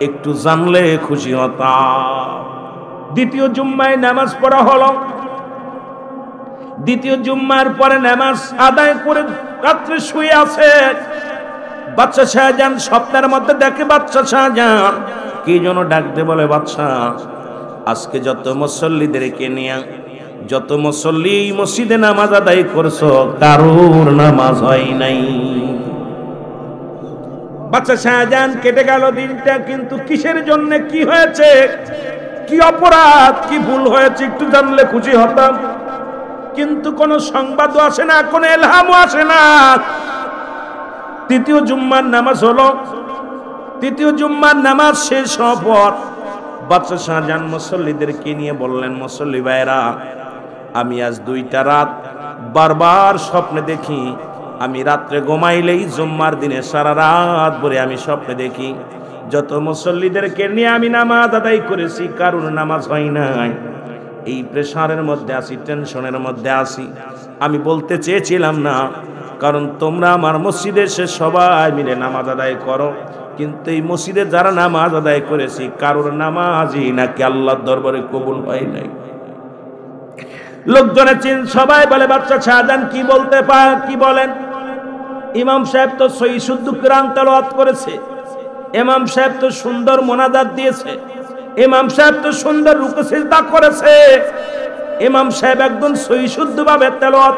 একটু জানলে খুশি হতাম। দ্বিতীয় জুম্মায় নামাজ পড়া হলো। দ্বিতীয় জুম্মার পরে নামাজ আদায় করে রাত্রে শুয়ে আছে। বাদশা শাহজাহান স্বপ্নের মধ্যে দেখে বাদশা শাহজাহান কি যেন ডাকতে বলে, বাদশা আজকে যত মুসল্লিদেরকে নিয়ে যত মুসল্লি মসজিদে নামাজ আদায় করছো কারোর নামাজ হয় নাই। বাদশা শাহজাহান কেটে গেল দিনটা, কিন্তু কিসের জন্য, কি হয়েছে, কি অপরাধ, কি ভুল হয়েছে একটু জানলে খুশি হতাম। কিন্তু কোনো সংবাদও আসে না, কোনো এলহামও আসে না। তৃতীয় জুম্মার নামাজ হলো। তৃতীয় জুম্মার নামাজ শেষ হওয়ার পর বাদশা শাহজাহান মুসল্লিদেরকে নিয়ে বললেন, মুসল্লি ভাইরা আমি আজ 2টা রাত বারবার স্বপ্নে দেখি, আমি রাত্রে ঘুমাইলেই জুম্মার দিনে সারা রাত ভরে আমি স্বপ্নে দেখি যত মুসল্লিদেরকে নিয়ে আমি নামাজ আদায় করেছি কারোর নামাজ হয় নাই। এই প্রেসারের মধ্যে আছি, টেনশনের মধ্যে আছি। আমি বলতে চেয়েছিলাম না, কারণ তোমরা আমার মসজিদে এসে সবাই মিলে নামাজ আদায় করো, কিন্তু এই মসজিদে যারা নামাজ আদায় করেছি কারোর নামাজই নাকি আল্লাহর দরবারে কবুল হয় নাই। লোকজনের চিন সবাই বলে, বাদশা শাহজাহান কি বলতে পারে, কি বলেন? ইমাম সাহেব তো সহিহ শুদ্ধ কোরআন তেলাওয়াত করেছে, ইমাম সাহেব তো সুন্দর মোনাজাত দিয়েছে, ইমাম সাহেব তো সুন্দর রুকু সিজদা করেছে, ইমাম সাহেব একদম সহিহ শুদ্ধ ভাবে তেলাওয়াত,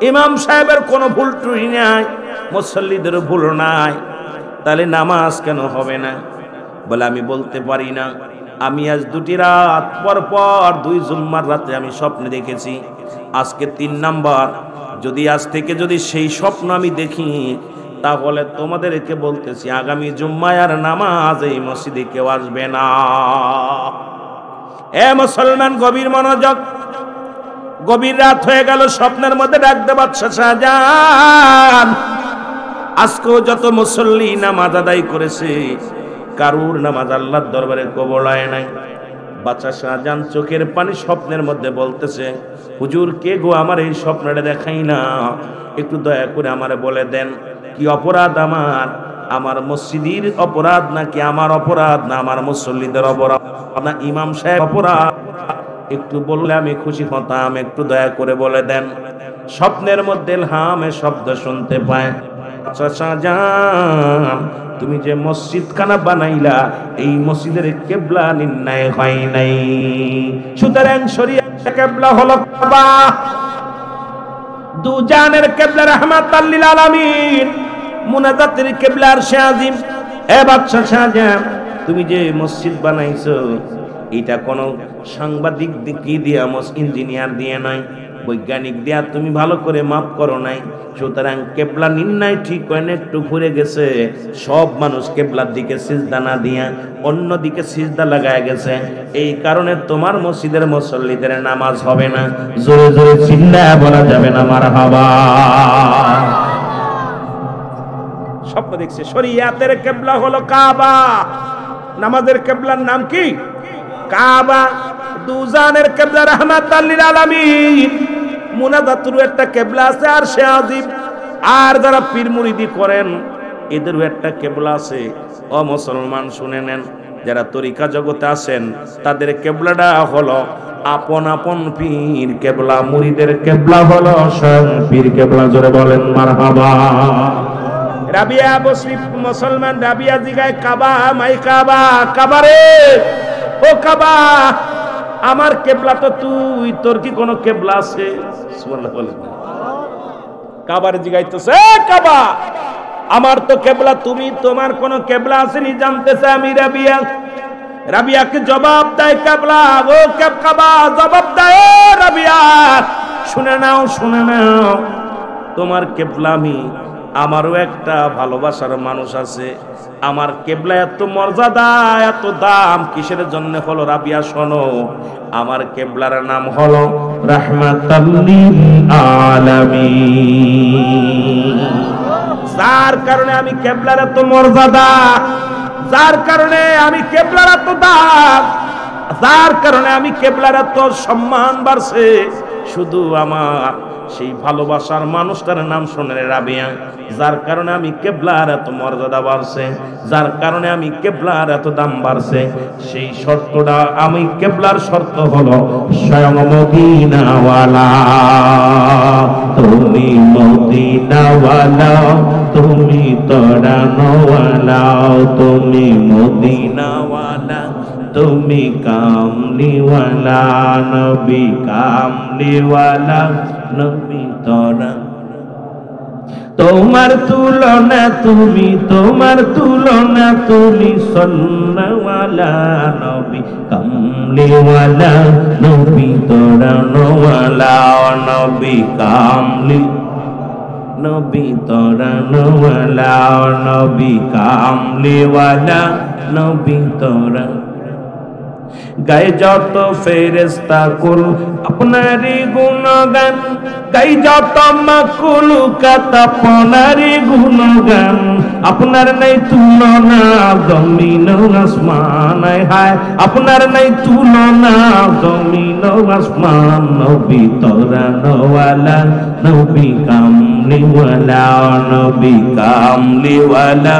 ইমাম সাহেবের কোনো ভুল ত্রুটি নাই, মুসল্লিদের ভুল নাই, তাহলে নামাজ কেন হবে না? বলে আমি বলতে পারি না, আমি আজ 2টি রাত পর পর 2 জুম্মার রাতে আমি স্বপ্নে দেখেছি, আজকে 3 নাম্বার। যদি আজ থেকে যদি সেই স্বপ্ন আমি দেখি তাহলে তোমাদেরকে বলতেছি আগামী জুম্মায় আর নামাজ এই মসজিদে কেউ আসবে না। এ মুসলমান গভীর মনোযোগ। গভীর রাত হয়ে গেল, স্বপ্নের মধ্যে ডাকতে বাদশা শাহজাহান আজকেও যত মুসল্লি নামাজ আদায় করেছে কারুর নামাজ আল্লাহর দরবারে কবুল হয় নাই। বাদশা শাহজাহান চোখের পানি স্বপ্নের মধ্যে বলতেছে, হুজুর কে গো, আমার এই স্বপ্নটা দেখাই না, একটু দয়া করে আমারে বলে দেন কি অপরাধ আমার, আমার মসজিদের অপরাধ নাকি আমার অপরাধ, না আমার মুসল্লিদের অপরাধ, না ইমাম সাহেব অপরাধ, একটু বললে আমি খুশি হতাম, একটু দয়া করে বলে দেন। স্বপ্নের মধ্যে ইলহামের শব্দ শুনতে পায়। বাদশা শাহজাহান তুমি যে মসজিদখানা বানাইলা এই মসজিদের কিবলা নির্ণয় হয় নাই। সুতরাং শরীয়তের কিবলা হলো কাবা, দুজানের কিবলা রাহমাতাল লিল আলামিন, মুনাজাতের কিবলা আরশে আজিম। এ বাদশা শাহজাহান, তুমি যে মসজিদ বানাইছো এটা কোন সাংবাদিক কি দিয়া, ইঞ্জিনিয়ার দিয়ে নাই, বৈজ্ঞানিক দিয়া তুমি ভালো করে মাপ করো নাই। সুতরাং কেবলা নির্ণয় ঠিক হয় না, একটু ঘুরে গেছে, সব মানুষ কেবলার দিকে সিজদা না দিয়া অন্য দিকে সিজদা লাগায় গেছে। এই কারণে তোমার মসজিদের মুসল্লিদের নামাজ হবে না। জোরে জোরে চিল্লায়া বলা যাবে না মারহাবা। স্বপ্ন দেখছে। শরীয়তের কিবলা হলো কাবা, নামাজের কিবলার নাম কি? কাবা। দুজানের কিবলা রাহমাতাল লিল আলামিন, মুনাজাতুর একটা কিবলা আছে আরশে আজিম। আর যারা পীর মুরিদি করেন এদেরও একটা কিবলা আছে। ও মুসলমান শুনে নেন, যারা তরিকা জগতে আছেন তাদের কিবলাটা হলো আপন আপন পীর কিবলা, মুরিদের কিবলা হলো স্বয়ং পীর কিবলা। জোরে বলেন মারহাবা। রাবিয়া বসরি মুসলমান, রাবিয়া জিগায় কাবা মাই কাবা, কাবা রে ও কাবা, আমার কেবলা তো তুই, তোর কি কোনো কেবলা আছে? সুবহানাল্লাহ বলেন। কাবার জিগাইতেছে, কাবা আমার তো কেবলা তুমি, তোমার কোন কেবলা আসেনি জানতেছে আমি রাবিয়া। রাবিয়াকে জবাব দেয় কেবলা, ও কাবা জবাব দেয় রাবিয়া, শুনে নাও শুনে নাও, তোমার কেবলা আমি, আমারও একটা ভালোবাসার মানুষ আছে। আমার কেবলা এত মর্যাদা এত দাম কিসের জন্য হলো? রাবিয়া শোনো, আমার কেবলার নাম হলো রাহমাতাল লিল আলামিন। যার কারণে আমি কেবলার এত মর্যাদা, যার কারণে আমি কেবলার এত দাম, যার কারণে আমি কেবলার এত সম্মান বাড়ছে, শুধু আমার সেই ভালোবাসার মানুষটার নাম শুনে রাবিয়া। যার কারণে আমি কেবলার এত মর্যাদা বাড়ছে, যার কারণে আমি কেবলার এত দাম বাড়ছে, সেই শর্তটা আমি কেবলার শর্ত হলো স্বয়ং মদিনাওয়ালা। তুমি মদিনাওয়ালা, তুমি তরানোওয়ালা, তুমি মদিনাওয়ালা, তুমি কামলিওয়ালা, নবী কামলিওয়ালা, নবী তোরা। তোমার তুলনা তুমি, তোমার তুলনা তুমি, সন্নাওয়ালা, নবী কামলিওয়ালা, নবী তোরানোওয়ালা, নবী কামলি, নবী তোরানোওয়ালা, নবী কামলিওয়ালা, নবী তোরা। গায়ে যত ফেরেশতা কুল আপনারই গুণগান, গায়ে যত মাখলুকাত আপনারই গুণগান, আপনার নাই তুলনা জমিন আসমান, হায় আপনার নাই তুলনা জমিন আসমান, নবী তোরানোওয়ালা, নবী কামলিওয়ালা, নবী কামলিওয়ালা,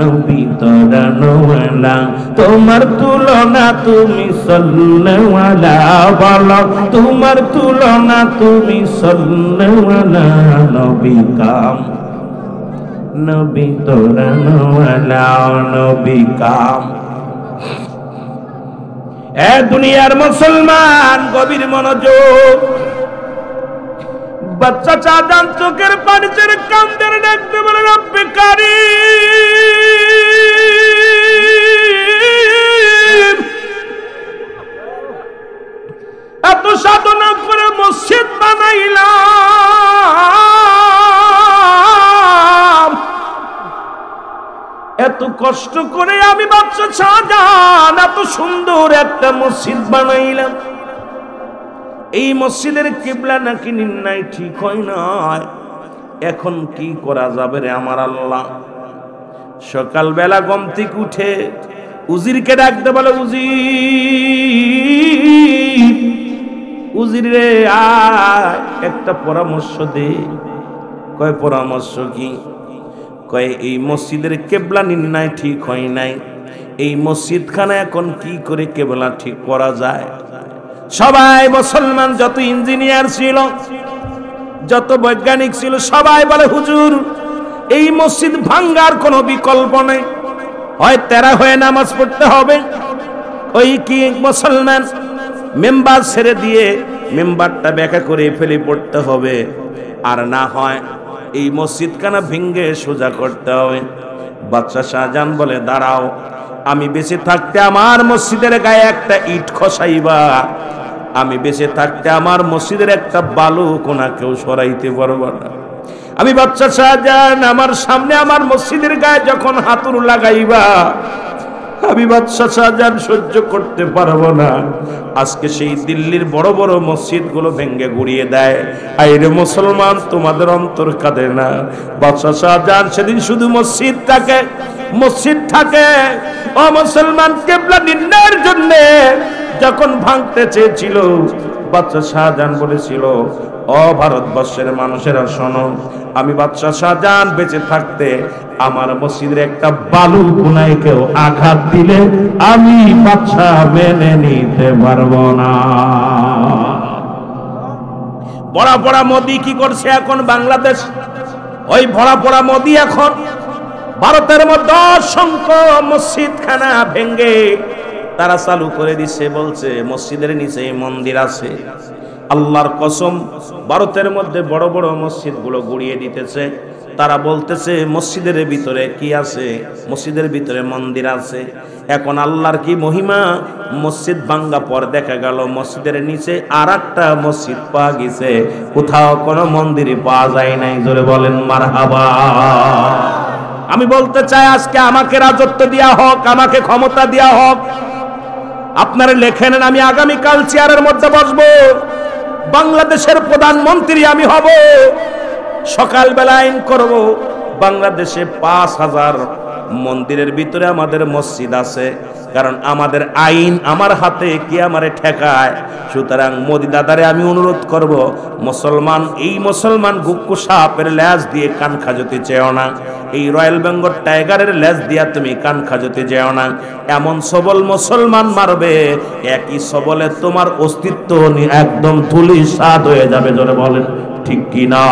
নবী তোরানোওয়ালা। তোমার তুলনা তুমি সাল্লাল্লাহু বলো, তোমার তুলনা তুমি সাল্লাল্লাহু, নবী কাম, নবী তোরানোওয়ালা, নবী কাম। এ দুনিয়ার মুসলমান গভীর মনোযোগ, বাচ্চা চাঁদান চোখের পানি ছেড়ে কান্দের ডাকতে বলে রব্বে কারীম, এত সাধনা করে মসজিদ বানাইলাম, এত কষ্ট করে আমি বাচ্চা শাহজাহান এত সুন্দর একটা মসজিদ বানাইলাম, এই মসজিদের কিবলা নাকি নির্ণয় ঠিক হয় না, এখন কি করা যাবে রে আমার আল্লাহ? সকালবেলা ঘুম থেকে উঠে উজিরকে ডাকতে বলে, উজির, উজির রে আয় একটা পরামর্শ দে। কয় পরামর্শ কি? কয় এই মসজিদের কেবলা নির্ণয় ঠিক হয় নাই, এই মসজিদখানা এখন কি করে কেবলা ঠিক করা যায়? সবাই মুসলমান যত ইঞ্জিনিয়ার ছিল, যত বৈজ্ঞানিক ছিল, সবাই বলে হুজুর এই মসজিদ ভাঙ্গার কোনো বিকল্প নেই, হয় তেরা হয়ে নামাজ পড়তে হবে, ওই কি মুসলমান মেম্বার ছেড়ে দিয়ে মেম্বারটা ব্যাখ্যা করে ফেলে পড়তে হবে, আর না হয় এই মসজিদখানা ভেঙ্গে সোজা করতে হবে। বাদশা শাহজাহান বলে, দাঁড়াও, আমি বেঁচে থাকতে আমার মসজিদের গায়ে একটা ইট খসাইবা, আমি বেঁচে থাকতে আমার মসজিদের একটা বালু কোনা কেউ সরাইতে পারবো না। আমি বাদশা শাহজাহান আমার সামনে আমার মসজিদের গায়ে যখন হাতুড় লাগাইবা, আমি বাদশা শাহজাহান সহ্য করতে পারবো না। আজকে সেই দিল্লির বড় বড় মসজিদ গুলো ভেঙ্গে গুড়িয়ে দেয়, আইরে মুসলমান তোমাদের অন্তর কাঁদে না? বাদশা শাহজাহান সেদিন শুধু মসজিদ থাকে ও মুসলমান কিবলা নির্ণয়ের জন্য যখন ভাঙতে চেয়েছিল, বাদশা শাহজাহান বলেছিল, ও ভারতবর্ষের মানুষেরা শোনো, আমি বাদশা শাহজাহান বেঁচে থাকতে আমার মসজিদের একটা বালু কোনায় কেউ আঘাত দিলে আমি বাদশা মেনে নিতে পারবো না। বড়া বড়া মোদি কি করছে এখন বাংলাদেশ? ওই ভরা পড়া মোদি এখন ভারতের মধ্যে অসংখ্য মসজিদখানা ভেঙ্গে তারা চালু করে দিচ্ছে, বলছে মসজিদের নিচে মন্দির আছে। আল্লাহর কসম, ভারতের মধ্যে বড় বড় মসজিদ গুলো গুড়িয়ে দিতেছে। তারা বলতেছে মসজিদের ভিতরে কি আছে? মসজিদের ভিতরে মন্দির আছে। এখন আল্লাহর কি মহিমা, মসজিদ ভাঙ্গা পর দেখা গেল মসজিদের নিচে আর একটা মসজিদ পাওয়া গেছে, কোথাও কোনো মন্দিরই পাওয়া যায় নাই। জোরে বলেন মারহাবা। আমি বলতে চাই, আজকে আমাকে রাজত্ব দেয়া হোক, আমাকে ক্ষমতা দেয়া হোক, আপনারা লেখে নেন, আমি আগামীকাল চেয়ারের মধ্যে বসবো, বাংলাদেশের প্রধানমন্ত্রী আমি হব। সকালবেলা আইন করব, বাংলাদেশে 5000 মন্দিরের ভিতরে আমাদের মসজিদ আছে, কারণ আমাদের আইন আমার হাতে, কি আমারে ঠেকায়। সুতরাং মোদি দাদারে আমি অনুরোধ করব, মুসলমান, এই মুসলমান গুক্কু সাপের লেজ দিয়ে কান খাজতে চেও না, এই রয়্যাল বেঙ্গল টাইগারের লেজ দিয়া তুমি কান খাজতে যেও না। এমন সবল মুসলমান মারবে, একই সবলে তোমার অস্তিত্ব একদম ধূলিসাৎ হয়ে যাবে। জোরে বলেন ঠিক কি না?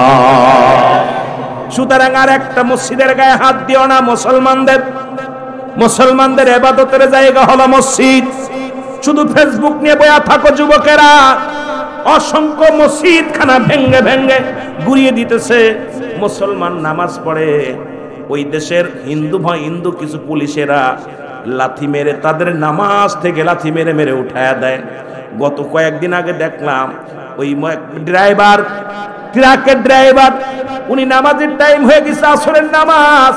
সুতরাং আর একটা মসজিদের গায়ে হাত দিও না। মুসলমানদের ইবাদতের জায়গা হলো মসজিদ। শুধু ফেসবুক নিয়ে বয়া থাকো যুবকেরা, অসংখ্য মসজিদখানা ভেঙ্গে ভেঙ্গে গুড়িয়ে দিতেছে। মুসলমান নামাজ পড়ে, ওই দেশের হিন্দু কিছু পুলিশেরা লাথি মেরে তাদের নামাজ থেকে লাথি মেরে মেরে উঠায়া দেয়। গত কয়েকদিন আগে দেখলাম ওই ড্রাইভার, ট্রাকের ড্রাইভার, উনি নামাজের টাইম হয়ে গেছে, আসরের নামাজ,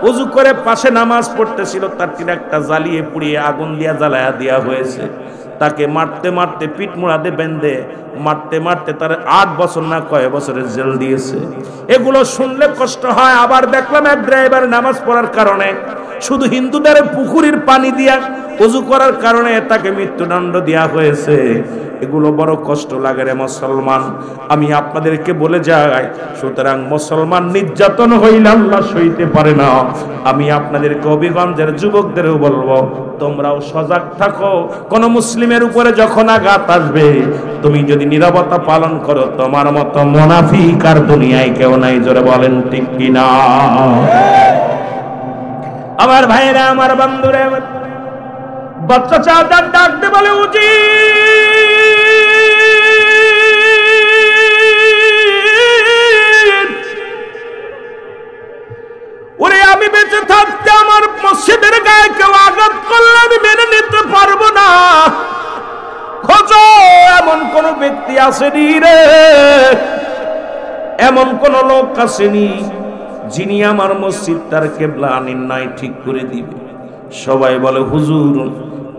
ওযু করে পাশে নামাজ পড়তেছিল, তার ট্রাকটা জ্বালিয়ে পুড়িয়ে আগুন দিয়া জ্বালায়া দেওয়া হয়েছে। তাকে মারতে মারতে পিঠ মোড়াতে বেঁধে মারতে মারতে তার 8 বছর না কয় বছরের জেল দিয়েছে। এগুলো শুনলে কষ্ট হয়। আবার দেখলাম এক ড্রাইভার নামাজ পড়ার কারণে, শুধু হিন্দুদের পুকুরের পানি দিয়া ওযু করার কারণে তাকে মৃত্যুদণ্ড দেওয়া হয়েছে। এগুলো বড় কষ্ট লাগে রে মুসলমান, আমি আপনাদেরকে বলে যাই। সুতরাং মুসলমান নির্যাতন হইলে আল্লাহ সইতে পারে না। আমি আপনাদেরকে অভিগঞ্জের যুবকদেরও বলবো, তোমরাও সজাগ থাকো। কোন মুসলিমের উপরে যখন আঘাত আসবে, তুমি যদি নীরবতা পালন করো, তোমার মতো মুনাফিক আর দুনিয়ায় কেউ নাই। জোরে বলেন ঠিক কিনা? আমার ভাইরা, আমার বন্ধুরা, বাচ্চা চাচার ডাকতে বলে, উজি ওরে, আমি বেঁচে থাকতে আমার মসজিদের গায়ে কেউ আঘাত করলে আমি মেনে নিতে পারবো না। খোঁজো, এমন কোন ব্যক্তি আসেনি রে, এমন কোন লোক আসেনি যিনি আমার মসজিদটার কিবলা নির্ণয় ঠিক করে দিবে। সবাই বলে, হুজুর,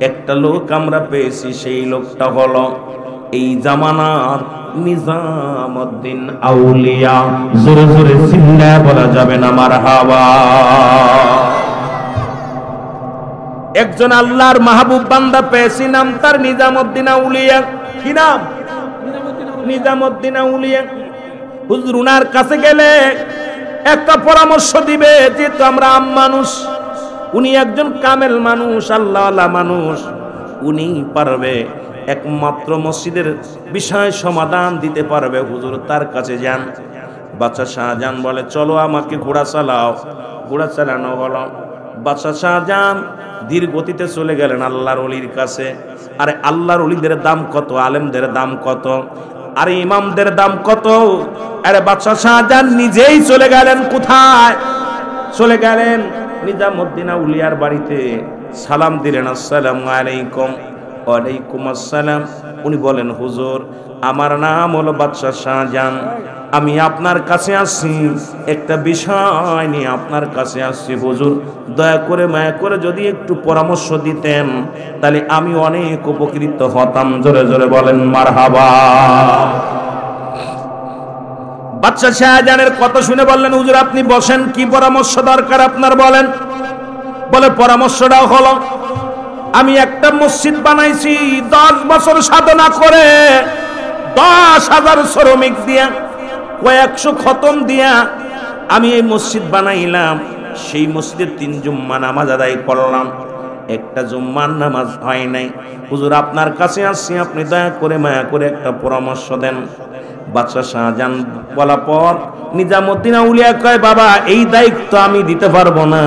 একটা লোক আমরা পেয়েছি, সেই লোকটা হলো এই জামানার নিজামউদ্দিন আউলিয়া। জোরে জোরে চিল্লা বলা যাবে না মারহাবা। একজন আল্লাহর মাহবুব বান্দা পেয়েছি, নাম তার নিজামউদ্দিন আউলিয়া। কি নাম? নিজামউদ্দিন আউলিয়া। হুজুর, উনার কাছে গেলে একটা পরামর্শ দিবে, যেহেতু আমরা আম মানুষ, উনি একজন কামেল মানুষ, আল্লাহওয়ালা মানুষ, উনি পারবে একমাত্র মসজিদের বিষয় সমাধান দিতে পারবে। হুজুর, তার কাছে যান। বাদশা শাহজাহান বলে, চলো আমাকে ঘোড়া চালাও। ঘোড়া চালানো হলো। বাদশা শাহজাহান ধীর গতিতে চলে গেলেন আল্লাহর ওলির কাছে। আরে আল্লাহর ওলিদের দাম কত, আলেমদের দাম কত, আরে ইমামদের দাম কত? আরে বাদশা শাহজাহান নিজেই চলে গেলেন। কোথায় চলে গেলেন? নিজামুদ্দিন আউলিয়ার বাড়িতে সালাম দিলেন, আসসালামু আলাইকুম। ওয়ালাইকুম আসসালাম। উনি বলেন, হুজুর আমার নাম হলো বাদশা শাহজাহান, আমি আপনার কাছে আসছি একটা বিষয় নিয়ে আপনার কাছে আসছি। হুজুর দয়া করে মায়া করে যদি একটু পরামর্শ দিতেন তাহলে আমি অনেক উপকৃত হতাম। জোরে জোরে বলেন মারহাবা। বাদশা শাহজাহানের কথা শুনে বললেন, হুজুর আপনি বসেন, কি পরামর্শ দরকার আপনার বলেন। বলে পরামর্শটা হলো, আমি একটা মসজিদ বানাইছি 10 বছর সাধনা করে, 10,000 শ্রমিক দিয়া, কয়েকশো খতম দিয়া আমি এই মসজিদ বানাইলাম। সেই মসজিদে 3 জুম্মা নামাজ আদায় করলাম, একটা জুম্মার নামাজ হয় নাই। হুজুর আপনার কাছে আসছি, আপনি দয়া করে মায়া করে একটা পরামর্শ দেন। বাদশা শাহজাহান বলা পর নিজামুদ্দিন আউলিয়া কয়, বাবা এই দায়িত্ব আমি দিতে পারবো না,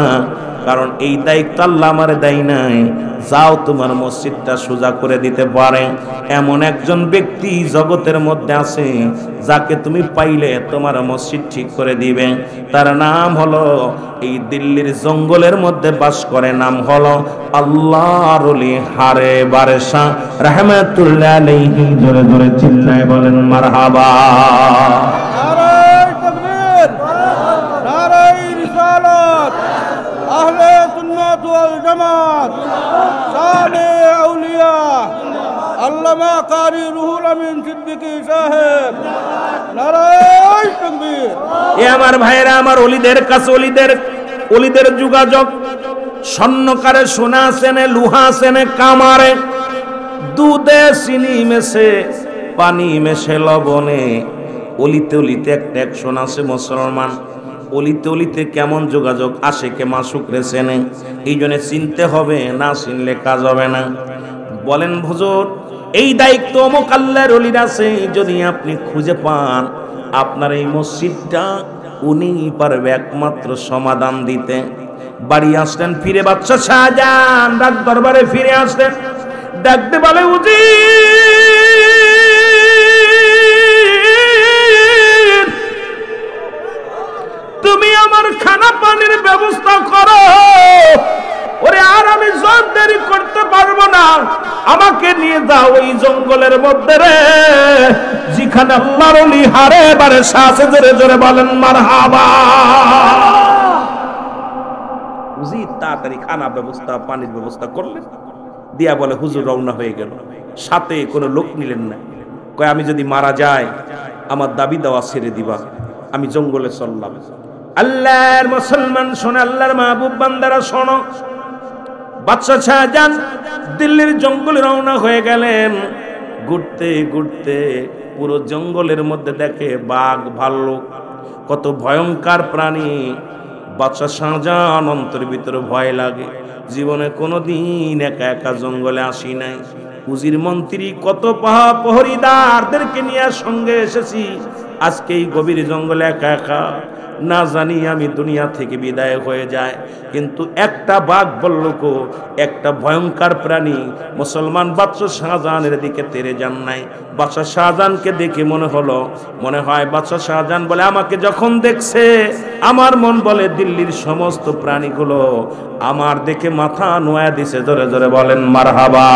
কারণ এই দায়িত্ব আল্লাহ আমারে দেয় নাই। যাও তোমার মসজিদটা সোজা করে দিতে পারে এমন একজন ব্যক্তি জগতের মধ্যে আছে যাকে তুমি পাইলে তোমার মসজিদ ঠিক করে দিবে। তার নাম হলো, এই দিল্লির জঙ্গলের মধ্যে বাস করে, নাম হলো আল্লাহর ওলি হারে বারেশা রাহমাতুল্লাহ আলাইহি। জোরে জোরে চিল্লায় বলেন মারহাবা।
আহলে সুন্নাত ওয়াল জামাত সালে আউলিয়া আল্লামা কারি রুহুল আমিন সিদ্দিকী সাহেব, নারায়ে তাকবীর।
এ আমার ভাইরা, আমার ওলিদের কাছে ওলিদের যোগাযোগ স্বর্ণকারে, সোনা আছে না, লোহা আছে না, কামারে, দুধে চিনি মেশে, পানি মেশে, লবণে, অলিতে অলিতে একটা অ্যাকশন আছে মুসলমান। অলিতে অলিতে কেমন যোগাযোগ আসে, কে মাসুক রে চেনে, এই জন্য চিনতে হবে, না চিনলে কাজ হবে না। বলেন হুজুর এই দায়িত্ব অমুক আল্লাহর ওলির আছে, যদি আপনি খুঁজে পান আপনার এই মসজিদটা উনি পারবে একমাত্র সমাধান দিতে। বাড়ি আসলেন ফিরে বাদশা শাহজাহান, ডাক দরবারে ফিরে আসলেন, ডাকতে বলে, তুমি আমার খানা পানির ব্যবস্থা করো। ওরে আর আমি জোর দেরি করতে পারবো না, আমাকে নিয়ে যাও ওই জঙ্গলের মধ্যে রে, যেখানে আল্লাহর ওলি হারে বারে শাসে। জোরে জোরে বলেন মারহাবা। উজির তাড়াতাড়ি খানা ব্যবস্থা, পানির ব্যবস্থা করলেন, দিয়া বলে হুজুর রওনা হয়ে গেল। সাথে কোনো লোক নিলেন না, কয় আমি যদি মারা যাই আমার দাবি দেওয়া ছেড়ে দিবা, আমি জঙ্গলে চললাম। আল্লাহর মুসলমান শোনো, আল্লাহর মাহবুব বান্দারা শোনো, বাদশা শাহজাহান দিল্লির জঙ্গলে রওনা হয়ে গেলেন। ঘুরতে ঘুরতে পুরো জঙ্গলের মধ্যে দেখে বাঘ, ভাল্লুক, কত ভয়ঙ্কর প্রাণী। বাদশা শাহজাহান অন্তরের ভিতরে ভয় লাগে, জীবনে কোনোদিন একা একা জঙ্গলে আসি নাই, উজির মন্ত্রী কত প্রহরীদারদেরকে নিয়ে সঙ্গে এসেছি, আজকে এই গভীর জঙ্গলে একা একা, না জানি আমি দুনিয়া থেকে বিদায় হয়ে যায়। কিন্তু একটা বাঘ বল্লুক, একটা ভয়ঙ্কর প্রাণী মুসলমান বাদশা শাহজাহানের দিকে তেড়ে যান নাই। বাদশা শাহজাহানকে দেখে মনে হয় বাদশা শাহজাহান বলে, আমাকে যখন দেখছে আমার মন বলে দিল্লির সমস্ত প্রাণীগুলো আমার দেখে মাথা নোয়া দিছে। জোরে জোরে বলেন মারহাবা।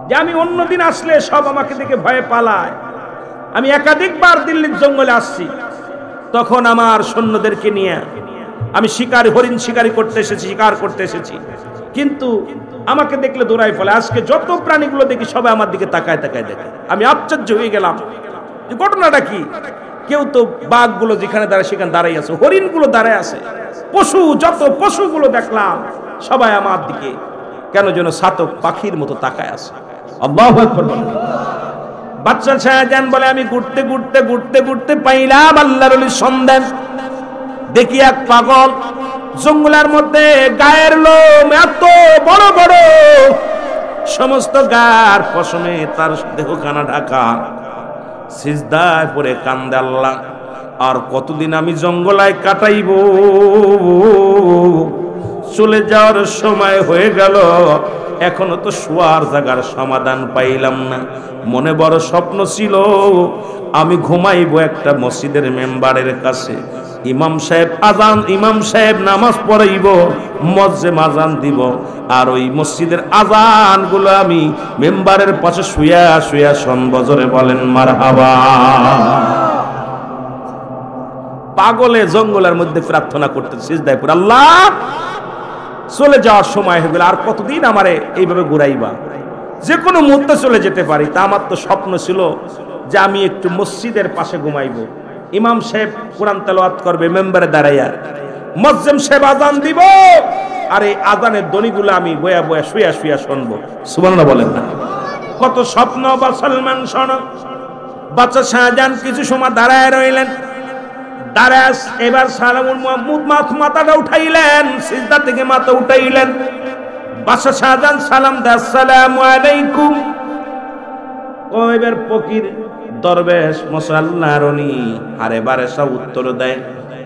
যে আমি অন্যদিন আসলে সব আমাকে দেখে ভয়ে পালায়, আমি একাধিকবার দিল্লির জঙ্গলে আসছি, তখন আমার সৈন্যদেরকে নিয়ে আমি হরিণ শিকারি করতে এসেছি, শিকার করতে এসেছি, কিন্তু আমাকে দেখলে দৌড়াই ফেলে। আজকে যত প্রাণীগুলো দেখি সবাই আমার দিকে তাকায় তাকায় দেখে, আমি আশ্চর্য হয়ে গেলাম যে ঘটনাটা কি। কেউ তো বাঘগুলো যেখানে দাঁড়ায় সেখানে দাঁড়াই আছে, হরিণগুলো দাঁড়ায় আছে, যত পশুগুলো দেখলাম সবাই আমার দিকে কেন যেন ছাতক পাখির মতো তাকায় আছে। আল্লাহু আকবার। বাদশা শাহজাহান বলে, আমি ঘুরতে ঘুরতে ঘুরতে ঘুরতে পাইলাম আল্লাহর ওলির সন্ধান। দেখি এক পাগল জঙ্গলের মধ্যে, গায়ের লোম এত বড় বড়, সমস্ত গার পশমে তার দেহখানা ঢাকা, সিজদায় পড়ে কান্দে, আর কতদিন আমি জঙ্গলায় কাটাইব? চলে যাওয়ার সময় হয়ে গেল, এখনো তো শোয়ার জায়গার সমাধান পাইলাম না। মনে বড় স্বপ্ন ছিল আমি ঘুমাইব একটা মসজিদের মেম্বারের কাছে। ইমাম সাহেব নামাজ পড়াইব, মসজিদে আজান দিব, আর ওই মসজিদের আজানগুলো আমি মেম্বারের পাশে শুয়া শুয়া শুনবো। জোরে বলেন মারহাবা। পাগলে জঙ্গলের মধ্যে প্রার্থনা করতে সিজদায় পড়ে, আল্লাহ চলে যাওয়ার সময় হয়ে গেল, আর কতদিন আমারে এইভাবে ঘুরাইবা? যে কোনো মুহূর্তে চলে যেতে পারি। তা আমার তো স্বপ্ন ছিল যে আমি একটু মসজিদের পাশে ঘুমাইবো। ইমাম সাহেব কোরআন তেলাওয়াত করবে মেম্বারে দাঁড়াইয়া, মুয়াজ্জিন সাহেব আজান দিব, আর এই আজানের ধ্বনিগুলো আমি বয়া বয়া শুয়া শুয়া শুনবো। সুবহানাল্লাহ বলেন না? কত স্বপ্ন বা সলমান শোনো। বাচ্চা শাহজাহান কিছু সময় দাঁড়ায় রইলেন। দারাস এবার সালামুল মাহমুদ মাথাটা উঠাইলেন, সিজদা থেকে মাথা উঠাইলেন। বাদশা শাহজাহান সালাম দেয়, আসসালামু আলাইকুম। কয়বার ফকির দরবেশ মুসল্লার উনি আরে বারে সব উত্তর দেয়,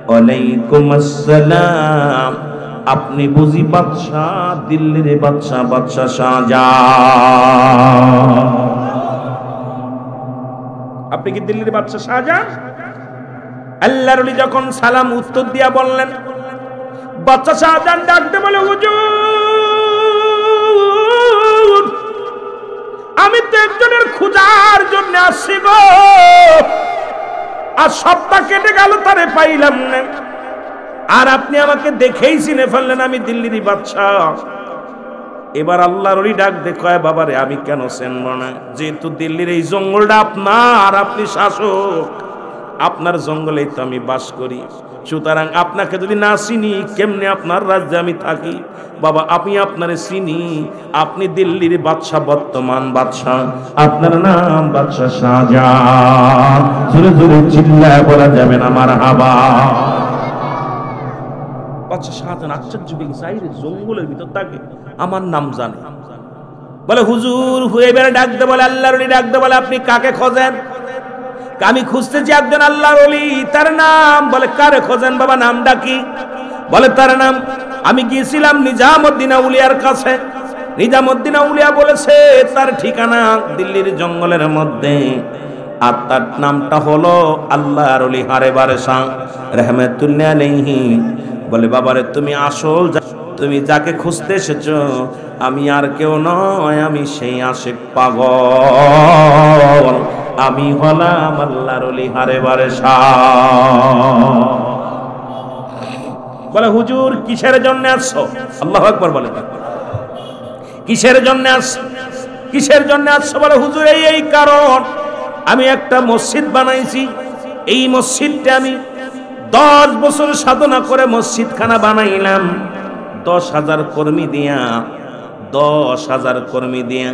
ওয়ালাইকুম আসসালাম। আপনি বুঝি বাদশাহ, দিল্লির বাদশাহ, বাদশা শাহজাহান? আপনি কি দিল্লির বাদশা শাহজাহান? আল্লাহর ওলি যখন সালাম উত্তর দিয়া বললেন, বাদশা শাহজাহান ডাকতে বলে, হুজুর আমি তো একজনের খোঁজার জন্য আসছি গো, আর সপ্তাহ কেটে গেল তারে পাইলাম না, আর আপনি আমাকে দেখেই চিনে ফেললেন আমি দিল্লির বাদশাহ। এবার আল্লাহর ওলি ডাক দেখায়, বাবারে আমি কেন চিনব না? যেহেতু দিল্লির এই জঙ্গলটা আপনার, আপনি শাসক, আপনার জঙ্গলেই তো আমি বাস করি, সুতরাং আপনাকে যদি না চিনি কেমনে আপনার রাজ্যে আমি থাকি? বাবা আমি আপনারে চিনি, আপনি দিল্লির বাদশা, বর্তমান বাদশা, আপনার নাম বাদশা শাহজাহান। জোরে জোরে চিল্লায় বলা যাবে না মারহাবা। বাদশা শাহজাহান আশ্চর্য চাইরে জঙ্গলের ভিতর থাকে, আমার নাম জানে। বলে হুজুর এবারে ডাকতে বলে, আল্লাহর ওলি ডাকতে বলে, আপনি কাকে খোঁজেন? আমি খুঁজতেছি একজন আল্লাহর ওলি, তার নাম। বলে কারে খোঁজেন বাবা, নামটা কি? বলে তার নাম, আমি গিয়েছিলাম নিজামউদ্দিন আউলিয়ার কাছে, নিজামউদ্দিন আউলিয়া বলেছে তার ঠিকানা দিল্লির জঙ্গলের মধ্যে, আর তার নামটা হলো আল্লাহর ওলি হারে বারেশা রাহমাতুল্লাহ আলাইহি। বলে বাবারে তুমি আসল, তুমি যাকে খুঁজতে এসেছো আমি আর কেউ নয়, আমি সেই আশিক পাগল, আমি হলাম আল্লাহর ওলি হারে বারেশা। বলে হুজুর কিসের জন্য আসছো? আল্লাহু আকবার বলে, কিসের জন্য আসছো? কিসের জন্য আসছো? বলে হুজুর এই কারণ, আমি একটা মসজিদ বানাইছি, এই মসজিদটা আমি 10 বছর সাধনা করে মসজিদখানা বানাইলাম, 10,000 কর্মী দিয়া, 10,000 কর্মী দিয়া,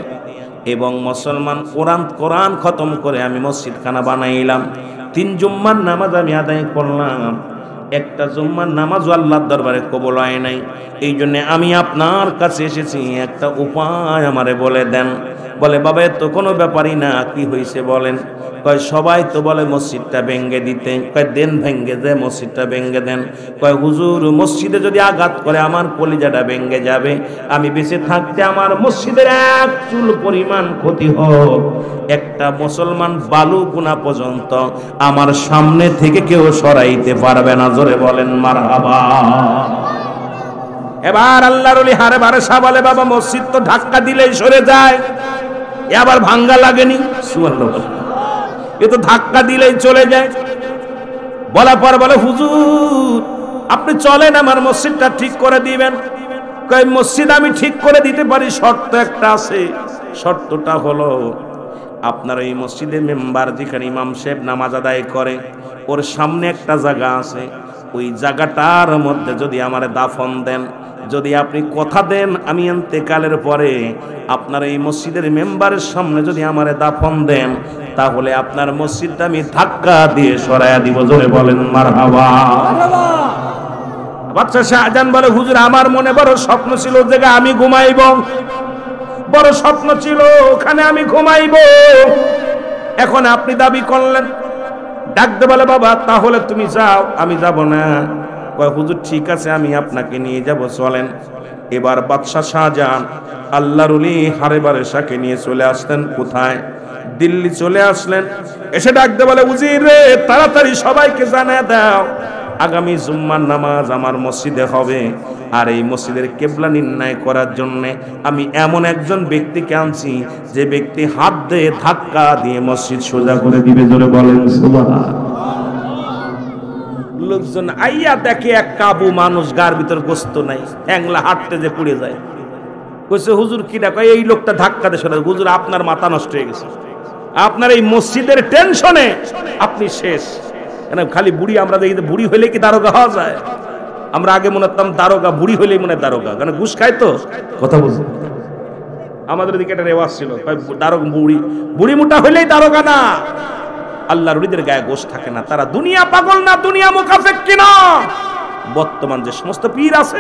এবং মুসলমান কোরআন খতম করে আমি মসজিদখানা বানাইলাম। 3 জুম্মার নামাজ আমি আদায় করলাম, একটা জুম্মার নামাজও আল্লাহর দরবারে কবুল হয় নাই। এই জন্য আমি আপনার কাছে এসেছি, একটা উপায় আমারে বলে দেন। বলে বাবা তো কোনো ব্যাপারই না, কি হয়েছে বলেন? কয় সবাই তো বলে মসজিদটা ভেঙ্গে দিতে। কয় দেন ভেঙ্গে দে, মসজিদটা ভেঙ্গে দেন। কয় হুজুর মসজিদে যদি আঘাত করে আমার কলিজাটা ভেঙ্গে যাবে, আমি বেঁচে থাকতে আমার মসজিদের এক চুল পরিমাণ ক্ষতি হোক, একটা মুসলমান বালু গুনা পর্যন্ত আমার সামনে থেকে কেউ সরাইতে পারবে না। জোরে বলেন মারহাবা। এবার আল্লাহর ওলি হারে বারেশা বলে, বাবা মসজিদ তো ধাক্কা দিলেই সরে যায়, এবার ভাঙ্গা লাগেনি। সুবহানাল্লাহ, এ তো ধাক্কা দিলেই চলে যায়। বলার পর বলে হুজুর আপনি চলেন আমার মসজিদটা ঠিক করে দিবেন। কয় মসজিদ আমি ঠিক করে দিতে পারি, শর্ত একটা আছে। শর্তটা হলো আপনার এই মসজিদের মেম্বার যেখানে ইমাম সাহেব নামাজ আদায় করে, ওর সামনে একটা জায়গা আছে, ওই জায়গাটার মধ্যে যদি আমারে দাফন দেন, যদি আপনি কথা দেন আমি ইন্তেকালের পরে আপনার এই মসজিদের মেম্বারের সামনে যদি আমারে দাফন দেন, তাহলে আপনার মসজিদটা আমি ধাক্কা দিয়ে সরাইয়া দিব। জোরে বলেন মারহাবা। বাদশা শাহজাহান বলে হুজুর আমার মনে বড় স্বপ্ন ছিল জায়গা আমি ঘুমাইব, বড় স্বপ্ন ছিল ওখানে আমি ঘুমাইব, এখন আপনি দাবি করলেন। ডাকতে বলে বাবা তাহলে তুমি যাও, আমি যাব না। কয় হুজুর ঠিক আছে আমি আপনাকে নিয়ে যাব, চলেন। এবার বাদশাহ শাহজাহান আল্লাহর ওলি হারে বারেশাকে নিয়ে চলে আসলেন কোথায়? দিল্লি চলে আসলেন। এসে ডাকতে বলে উজির রে, তাড়াতাড়ি সবাইকে জানিয়ে দাও আগামী জুম্মার নামাজ আমার মসজিদে হবে, আর এই মসজিদের কিবলা নির্ণয় করার জন্য আমি এমন একজন ব্যক্তিকে আনছি যে ব্যক্তি হাত দিয়ে ধাক্কা দিয়ে মসজিদ সোজা করে দিবে। জোরে বলেন সুবহানাল্লাহ। লোকজন আইয়া দেখে এক কাবু মানুষ, গার ভিতর গোস্ত নাই, হ্যাংলা হাঁটতে যে পুড়ে যায়। কইছে হুজুর কি ডাক? এই লোকটা ধাক্কা দিয়ে সরে। হুজুর আপনার মাথা নষ্ট হয়ে গেছে, আপনার এই মসজিদের টেনশনে আপনি শেষ। খালি বুড়ি, আমরা দেখি বুড়ি হইলে কি দারোগা হওয়া যায়? আমরা আগে মনে করতাম দারোগা বুড়ি হইলেই মনে হয় দারোগা, কারণ ঘুষ খায় তো। কথা বলছি, আমাদের দিকে একটা রেওয়াজ ছিল, দারোগা বুড়ি, বুড়ি মোটা হইলেই দারোগা না। আল্লাহর ওলিদের গায়ে গোশ থাকে না, তারা দুনিয়া পাগল না, দুনিয়া মুখাফেক্কি না। বর্তমান যে সমস্ত পীর আছে,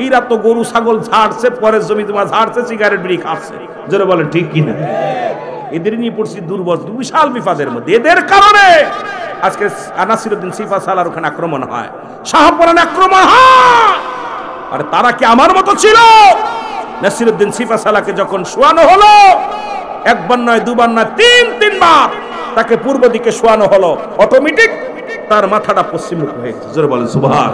এরা তো গরু ছাগল ঝাড়ছে, পরের জমি তোমার ঝাড়ছে, সিগারেট বিড়ি খাচ্ছে। জোরে বলেন ঠিক কিনা? এদের নিয়ে পড়ছি দুর্বল বিশাল বিপদের মধ্যে। এদের কারণে আজকে নাসিরউদ্দিন সিফা সালার ওখানে আক্রমণ হয়, শাহপরান আক্রমণ হয়। আর তারা কি আমার মতো ছিল? নাসিরউদ্দিন সিফা সালাকে যখন শোয়ানো হলো, একবার নয় দুবার নয় তিনবার তাকে পূর্ব দিকে শোয়ানো হলো, অটোমেটিক তার মাথাটা পশ্চিমমুখ হয়ে গেছে। জোরে বলেন সুবহান।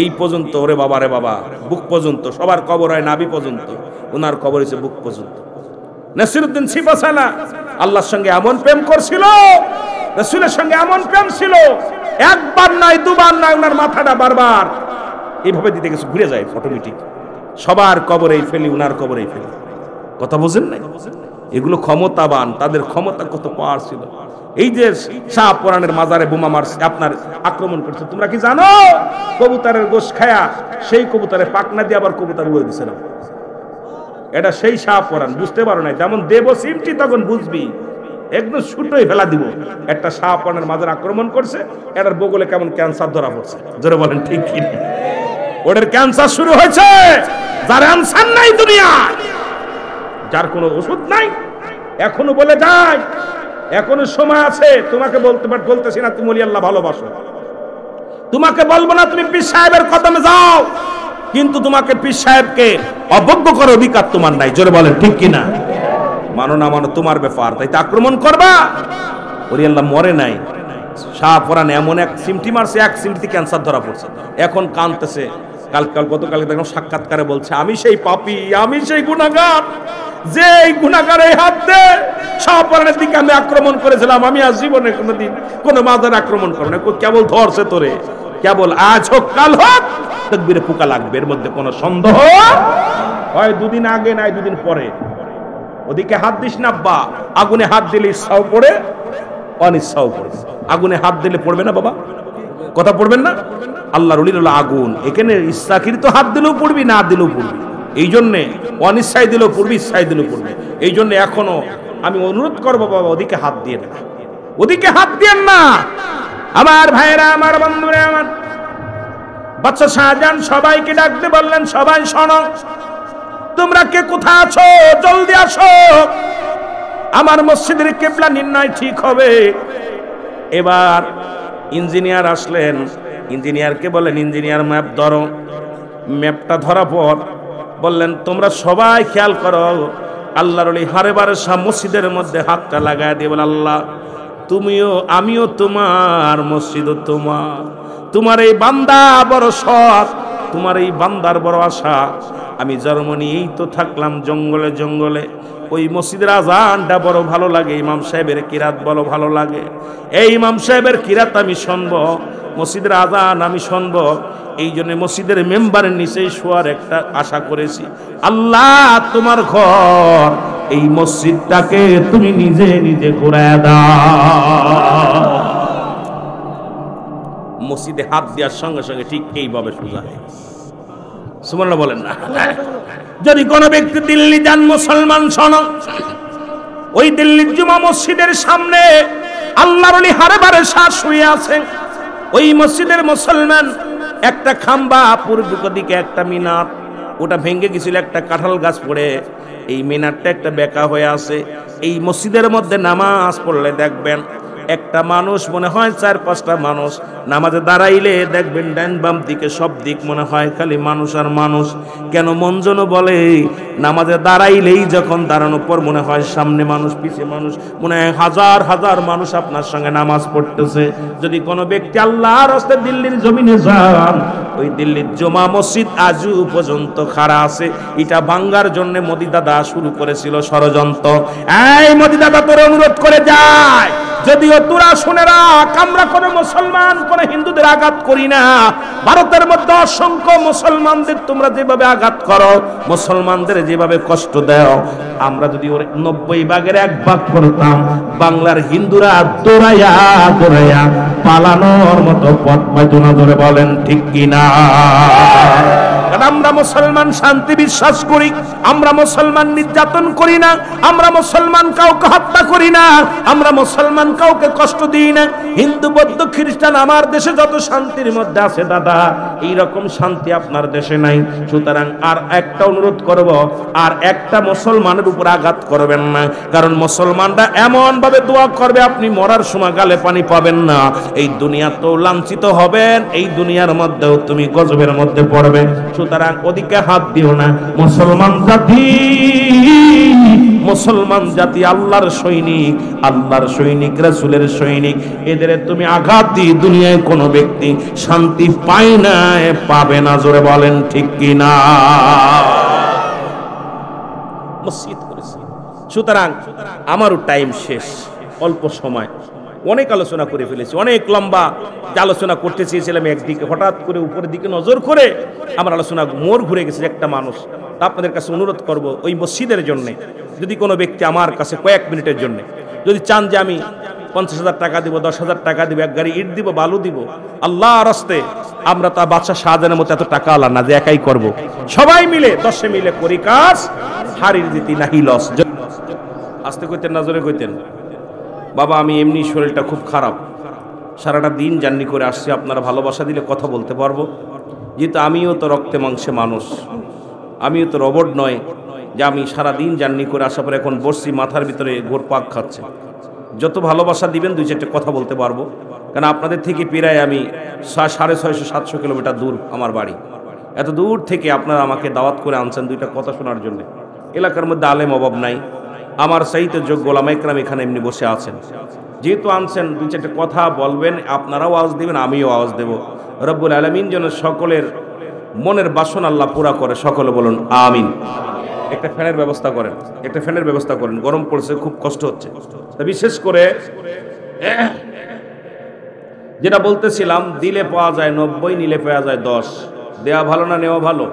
এই পর্যন্ত, ওরে বাবা রে বাবা, বুক পর্যন্ত। সবার কবর হয় নাভি পর্যন্ত, ওনার কবর হয়েছে বুক পর্যন্ত। নাসিরউদ্দিন সিফা সালা আল্লাহর সঙ্গে এমন প্রেম করছিল, রাসূলের সঙ্গে এমন প্রেম ছিল, একবার নয় দুবার নয়, ওনার মাথাটা বারবার এইভাবে দিতে গেছে, ঘুরে যায় অটোমেটিক। সবার কবরেই ফেলি, ওনার কবরেই ফেলি। কথা বুঝেন নাই? এগুলো ক্ষমতাবান, তাদের ক্ষমতা কত পাওয়ার ছিল। এই যে শাহপরানের মাজারে বোমা মারছে, আপনার আক্রমণ করছে, তোমরা কি জানো? কবুতরের গোশ খায়া সেই কবুতরের পাকনা দিয়ে আবার কবুতর উড়ে দিছে না। এটা সেই শাহপরান, বুঝতে পারো না। যেমন দেব সিমটি তখন বুঝবি, একদম ছুটোই ফেলা দিব। একটা শাহপরানের মাজার আক্রমণ করছে, এটার বগলে কেমন ক্যান্সার ধরা পড়ছে। জোরে বলেন ঠিক কি? ওদের ক্যান্সার শুরু হয়েছে, যার আনসার নাই দুনিয়া, যার কোনো ওষুধ নাই। এখনো বলে যায়, এখনো সময় আছে। তোমাকে বলতেছি না তুমি ওলি আল্লাহ ভালোবাসো, তোমাকে বলবো না তুমি পীর সাহেবের কদমে যাও, কিন্তু তোমাকে পীর সাহেবকে অবজ্ঞ করার অধিকার তোমার নাই। জোরে বলেন ঠিক কিনা? মানো না মানো তোমার ব্যাপার, তাই তো আক্রমণ করবা। ওলি আল্লাহ মরে নাই, শাহপরান এমন এক সিমটি মারছে, এক সিমটি ক্যান্সার ধরা পড়ছে, এখন কাঁদতেছে। গতকালকে দেখলাম সাক্ষাৎকারে বলছে, আমি সেই পাপী, আমি সেই গুনাহগার, যে এই গুনাহগারের হাত দিয়ে শাহপরানের দিকে আমি আক্রমণ করেছিলাম। আমি আজ জীবনে কোনোদিন কোনো মাজার আক্রমণ করব না। কেবল ধরছে তোরে, কেবল আজ হোক কাল হোক তাকবীরে পোকা লাগবে, এর মধ্যে কোনো সন্দেহ হয়। দুদিন আগে নাই দুদিন পরে। ওদিকে হাত দিস না আব্বা, আগুনে হাত দিলে ইচ্ছাও পড়ে, অনিচ্ছাও পড়ে। আগুনে হাত দিলে পড়বে না বাবা? কথা পড়বেন না? আল্লাহর ওলির হলো আগুন, এখানে ইচ্ছাকৃত হাত দিলেও পড়বি, না দিলেও পড়বি। এই জন্যে অনিচ্ছায় দিলেও পড়বি, ইচ্ছায় দিলেও পড়বি। এই জন্য এখনো আমি অনুরোধ করবো বাবা, ওদিকে হাত দিয়ে না, ওদিকে হাত দিয়েন না। আমার ভাইরা, আমার বন্ধুরা, আমার বাদশা শাহজাহান সবাইকে ডাকতে বললেন, সবাই শোনো, তোমরা কে কোথায় আছো জলদি আসো, আমার মসজিদের কিবলা নির্ণয় ঠিক হবে। এবার ইঞ্জিনিয়ার আসলেন, ইঞ্জিনিয়ারকে বলেন ইঞ্জিনিয়ার ম্যাপ ধরো। ম্যাপটা ধরা পর বললেন, তোমরা সবাই খেয়াল করো, আল্লাহর ওলি হারে বারেশা মসজিদের মধ্যে হাতটা লাগায় দিয়ে বলে, আল্লাহ তুমিও আমিও তোমার, মসজিদও তোমার, তোমার এই বান্দা বড় সৎ, তোমার এই বান্দার বড় আশা। আমি জার্মানি এই তো থাকলাম জঙ্গলে জঙ্গলে, ওই মসজিদের আজানটা বড় ভালো লাগে, ইমাম সাহেবের কিরাত বড় ভালো লাগে। এই ইমাম সাহেবের কিরাত আমি শুনব, মসজিদের আজান আমি শুনব। এই জন্য মসজিদের মেম্বারের নিচেই শোয়ার একটা আশা করেছি। আল্লাহ তোমার ঘর, এই মসজিদটাকে তুমি নিজে নিজে ঘুরায় দাও। মসজিদে হাত দেওয়ার সঙ্গে সঙ্গে ঠিক এইভাবে সোজা হয়ে গেছে। সুবহানাল্লাহ বলেন না? যদি কোন ব্যক্তি দিল্লি যান, মুসলমান শোনো, ওই দিল্লির জুমা মসজিদের সামনে আল্লাহর ওলি হারে বারেশা শুয়ে আছেন। ওই মসজিদের মুসলমান একটা খাম্বা, পূর্ব দিকে একটা মিনার, ওটা ভেঙে গেছিল একটা কাঁঠাল গাছ পড়ে, এই মিনারটা একটা বেঁকা হয়ে আছে। এই মসজিদের মধ্যে নামাজ পড়লে দেখবেন একটা মানুষ মনে হয় 4-5টা মানুষ। নামাজে দাঁড়াইলে দেখবেন ডান বাম দিকে সব দিক মনে হয় খালি মানুষ আর মানুষ। কেন মন যেন বলে নামাজে দাঁড়াইলেই যখন দাঁড়ানোর পর মনে হয় সামনে মানুষ পিছিয়ে মানুষ, মনে হয় হাজার হাজার মানুষ আপনার সঙ্গে নামাজ পড়তেছে। যদি কোনো ব্যক্তি আল্লাহর রাস্তায় দিল্লির জমিনে যান, ওই দিল্লির জমা মসজিদ আজও পর্যন্ত খাড়া আছে। এটা ভাঙ্গার জন্য মোদি দাদা শুরু করেছিল ষড়যন্ত্র। এই মোদি দাদা তোর অনুরোধ করে যায়, যদিও তোরা শুনে রাখ, আমরা কোনো মুসলমান কোনো হিন্দুদের আঘাত করি না। ভারতের মধ্যে অসংখ্য মুসলমানদের তোমরা যেভাবে আঘাত করো, মুসলমানদের যেভাবে কষ্ট দাও, আমরা যদি ওর 90 ভাগের 1 ভাগ করতাম, বাংলার হিন্দুরা দৌড়াইয়া দৌড়াইয়া পালানোর মতো পথ পাইতো না। ধরে বলেন ঠিক কিনা? আমরা মুসলমান শান্তি বিশ্বাস করি, আমরা মুসলমান নির্যাতন করি না, আমরা মুসলমান কাউকে হত্যা করি না, আমরা মুসলমান কাউকে কষ্ট দিই না। হিন্দু বৌদ্ধ খ্রিস্টান আমার দেশে যত শান্তির মধ্যে আছে দাদা, এই রকম শান্তি আপনার দেশে নাই। সুতরাং আর একটা অনুরোধ করব, আর একটা মুসলমানের উপর আঘাত করবেন না, কারণ মুসলমানরা এমন ভাবে দোয়া করবে আপনি মরার সময় গালে পানি পাবেন না। এই দুনিয়া তো লাঞ্ছিত হবেন, এই দুনিয়ার মধ্যেও তুমি গজবের মধ্যে পড়বে। সুতরাং ওদিকে হাত দিও না। মুসলমান জাতি আল্লাহর সৈনিক, আল্লাহর সৈনিক, রাসূলের সৈনিক, এদের তুমি আঘাত দিয়ে দুনিয়ায় কোনো ব্যক্তি শান্তি পায় না, পাবে না। জোরে বলেন ঠিক কিনা? মসজিদ করেছি। সুতরাং আমারও টাইম শেষ, অল্প সময়, অনেক আলোচনা করে ফেলেছি, অনেক লম্বা আলোচনা করতে চেয়েছিলাম। একদিকে হঠাৎ করে উপরের দিকে নজর করে আমার আলোচনা মোড় ঘুরে গেছে একটা মানুষ। আপনাদের কাছে অনুরোধ করব, ওই মসজিদের জন্য যদি কোনো ব্যক্তি আমার কাছে কয়েক মিনিটের জন্য যদি চান যে আমি 50,000 টাকা দিব, 10,000 টাকা দিব, 1 গাড়ি ইট দিব, বালু দিব, আল্লাহর রাস্তায়, আমরা তা বাদশা শাহজাহানের মতো এত টাকা আল্লাহ না যে একাই করব, সবাই মিলে 10 মিলে করি কাজ, হারির দিতি নাহি লস। আস্তে কইতেন, নজরে কইতেন, বাবা আমি এমনি শরীরটা খুব খারাপ, সারাটা দিন জার্নি করে আসছি, আপনারা ভালোবাসা দিলে কথা বলতে পারবো। যেহেতু আমিও তো রক্তে মাংসে মানুষ, আমিও তো রোবট নয় যে আমি সারা দিন জার্নি করে আসার পরে এখন বসছি মাথার ভিতরে ঘোরপাক খাচ্ছে। যত ভালোবাসা দিবেন 2-4টা কথা বলতে পারবো, কারণ আপনাদের থেকে প্রায় আমি 650-700 কিলোমিটার দূর আমার বাড়ি। এত দূর থেকে আপনারা আমাকে দাওয়াত করে আনছেন 2টা কথা শোনার জন্য। এলাকার মধ্যে আলেম অভাব নাই, আমার চাইতে যোগ্য ওলামা ইকরাম এখানে এমনি বসে আছেন। যেহেতু আনছেন 2-4টা কথা বলবেন, আপনারাও আওয়াজ দিবেন, আমিও আওয়াজ দেব। রব্বুল আলামিন যেন সকলের মনের বাসনা আল্লাহ পুরা করে, সকলে বলুন আমিন। একটা ফ্যানের ব্যবস্থা করেন, একটা ফ্যানের ব্যবস্থা করেন, গরম পড়ছে, খুব কষ্ট হচ্ছে। বিশেষ করে যেটা বলতেছিলাম, দিলে পাওয়া যায় 90, নিলে পাওয়া যায় 10। দেওয়া ভালো না নেওয়া ভালো?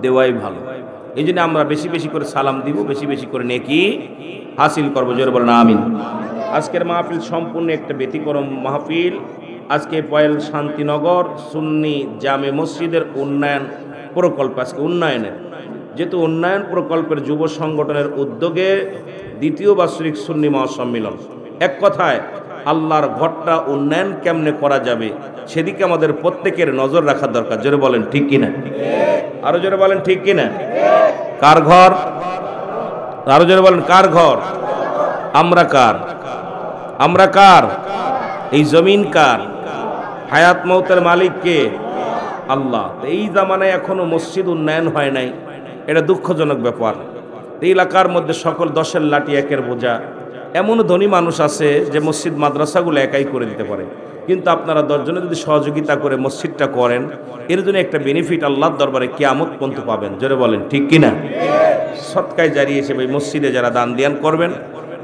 দেওয়াই ভালো। এই জন্য আমরা বেশি বেশি করে সালাম দিব, বেশি বেশি করে নেকি হাসিল করবো। জোরে বলেন আমিন। আজকের মাহফিল সম্পূর্ণ একটা ব্যতিক্রম মাহফিল। আজকে পয়েল শান্তিনগর সুন্নি জামে মসজিদের উন্নয়ন প্রকল্প, আজকে উন্নয়নের, যেহেতু উন্নয়ন প্রকল্পের যুব সংগঠনের উদ্যোগে 2য় বার্ষিক সুন্নি মহাসম্মেলন। এক কথায় আল্লাহর ঘরটা উন্নয়ন কেমনে করা যাবে সেদিকে আমাদের প্রত্যেকের নজর রাখা দরকার। জোরে বলেন ঠিক কিনা? আরো জোরে বলেন ঠিক কিনা? কার ঘর? আরো জোরে বলেন কার ঘর? আমরা কার? আমরা কার? এই জমিন কার? হায়াত মৌতের মালিক কে? আল্লাহ। এই জামানায় এখনো মসজিদ উন্নয়ন হয় নাই, এটা দুঃখজনক ব্যাপার। এই এলাকার মধ্যে সকল 10-এর লাঠি 1-এর বোঝা। এমন ধনী মানুষ আছে যে মসজিদ মাদ্রাসাগুলো একাই করে দিতে পারে, কিন্তু আপনারা 10 জনে যদি সহযোগিতা করে মসজিদটা করেন, এর জন্য একটা বেনিফিট আল্লাহর দরবারে কিয়ামত পর্যন্ত পাবেন। জোরে বলেন ঠিক কিনা? সৎকায় জারি হিসেবে এই মসজিদে যারা দান দিয়ান করবেন,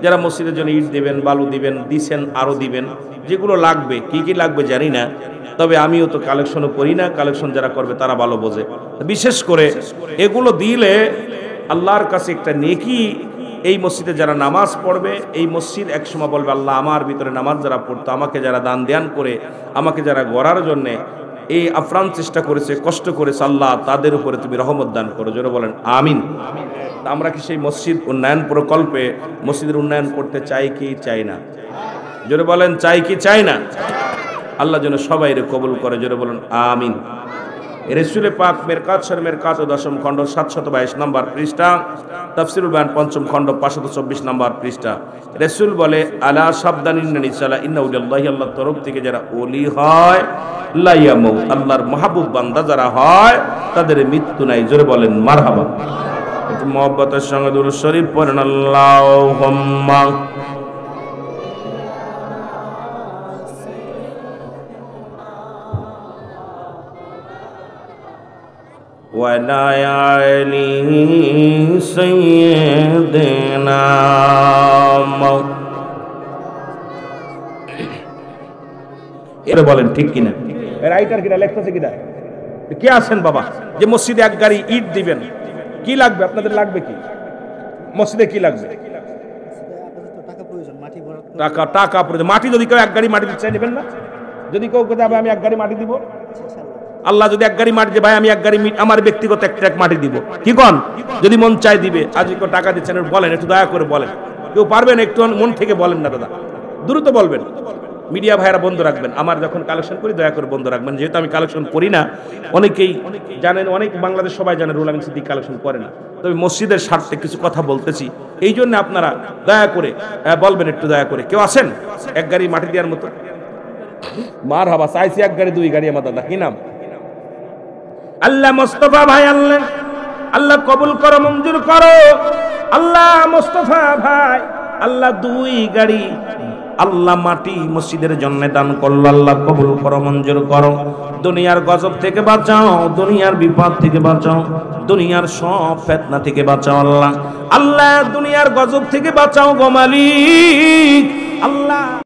যারা মসজিদের জন্য ইট দিবেন, বালু দিবেন, দিছেন, আরও দিবেন, যেগুলো লাগবে, কি কি লাগবে জানি না, তবে আমিও তো কালেকশনও করি না, কালেকশন যারা করবে তারা ভালো বোঝে। বিশেষ করে এগুলো দিলে আল্লাহর কাছে একটা নেকি। এই মসজিদে যারা নামাজ পড়বে, এই মসজিদ একসময় বলবে আল্লাহ আমার ভিতরে নামাজ যারা পড়তো, আমাকে যারা দান ধ্যান করে, আমাকে যারা গড়ার জন্যে এই আপ্রাণ চেষ্টা করেছে, কষ্ট করেছে, আল্লাহ তাদের উপরে তুমি রহমত দান করো। জোরে বলেন আমিন। আমরা কি সেই মসজিদ উন্নয়ন প্রকল্পে মসজিদের উন্নয়ন করতে চাই কি চাই না? জোরে বলেন চাই কি চাই না? আল্লাহ যেন সবাই কবুল করে। জোরে বলেন আমিন। রাসূলে পাক মেরকাত শরীফের 10ম খণ্ড 722 নম্বর পৃষ্ঠা, তাফসীরুল বায়ান 5ম খণ্ড 524 নম্বর পৃষ্ঠা। রাসূল বলে, আলা সাবধানিন্নানি সালা ইন্না উলিল্লাহি, আল্লাহর তরফ থেকে যারা ওলি হয়, লা ইয়ামু, আল্লাহর মাহবুব বান্দা যারা হয় তাদের মৃত্যু নাই। জোরে বলেন মারহাবা। একটু মহব্বতের সঙ্গে দুরূদ শরীফ পড়েন, আল্লাহুম্মা ওয়ালা আলি সাইয়্যিদিনা। এর বলেন ঠিক কিনা? রাইটার কিনা, লেখতেছে কিনা? কে আছেন বাবা যে মসজিদে এক গাড়ি ইট দিবেন? কি লাগবে আপনাদের? লাগবে কি মসজিদে? কি লাগবে? টাকা। টাকা প্রয়োজন। মাটি যদি কেউ এক গাড়ি মাটি দিতে চাই, নেবেন না? যদি কেউ যাবে আমি এক গাড়ি মাটি দিব, আল্লাহ যদি এক গাড়ি মাটি দিয়ে, ভাই আমি এক গাড়ি আমার ব্যক্তিগত এক ট্রাক মাটি দিব, কি কন? যদি মন চাই দিবে। আজ কেউ টাকা দিচ্ছেন বলেন, একটু দয়া করে বলেন। কেউ পারবেন একটু মন থেকে বলেন না দাদা, দ্রুত বলবেন। মিডিয়া ভাইরা বন্ধ রাখবেন, আমার যখন কালেকশন করি দয়া করে বন্ধ রাখবেন। যেহেতু আমি কালেকশন করি না, অনেকেই জানেন, অনেক বাংলাদেশ সবাই জানেন রুহুল আমিন সিদ্দিক কালেকশন করে না। তবে মসজিদের স্বার্থে কিছু কথা বলতেছি, এই জন্য আপনারা দয়া করে বলবেন, একটু দয়া করে। কেউ আছেন এক গাড়ি মাটি দেওয়ার মতো? মারহাবা। চাইছি এক গাড়ি, 2 গাড়ি। আমার দাদা কি নাম? আল্লাহ মোস্তফা ভাই, আল্লাহ আল্লাহ কবুল করো, মঞ্জুর করো। আল্লাহ মোস্তফা ভাই, আল্লাহ 2 গাড়ি আল্লাহ মাটি মসজিদের জন্য দান করলো। আল্লাহ কবুল করো, মঞ্জুর করো। দুনিয়ার গজব থেকে বাঁচাও, দুনিয়ার বিপদ থেকে বাঁচাও, দুনিয়ার সব ফিতনা থেকে বাঁচাও। আল্লাহ আল্লাহ দুনিয়ার গজব থেকে বাঁচাও গো মালিক। আল্লাহ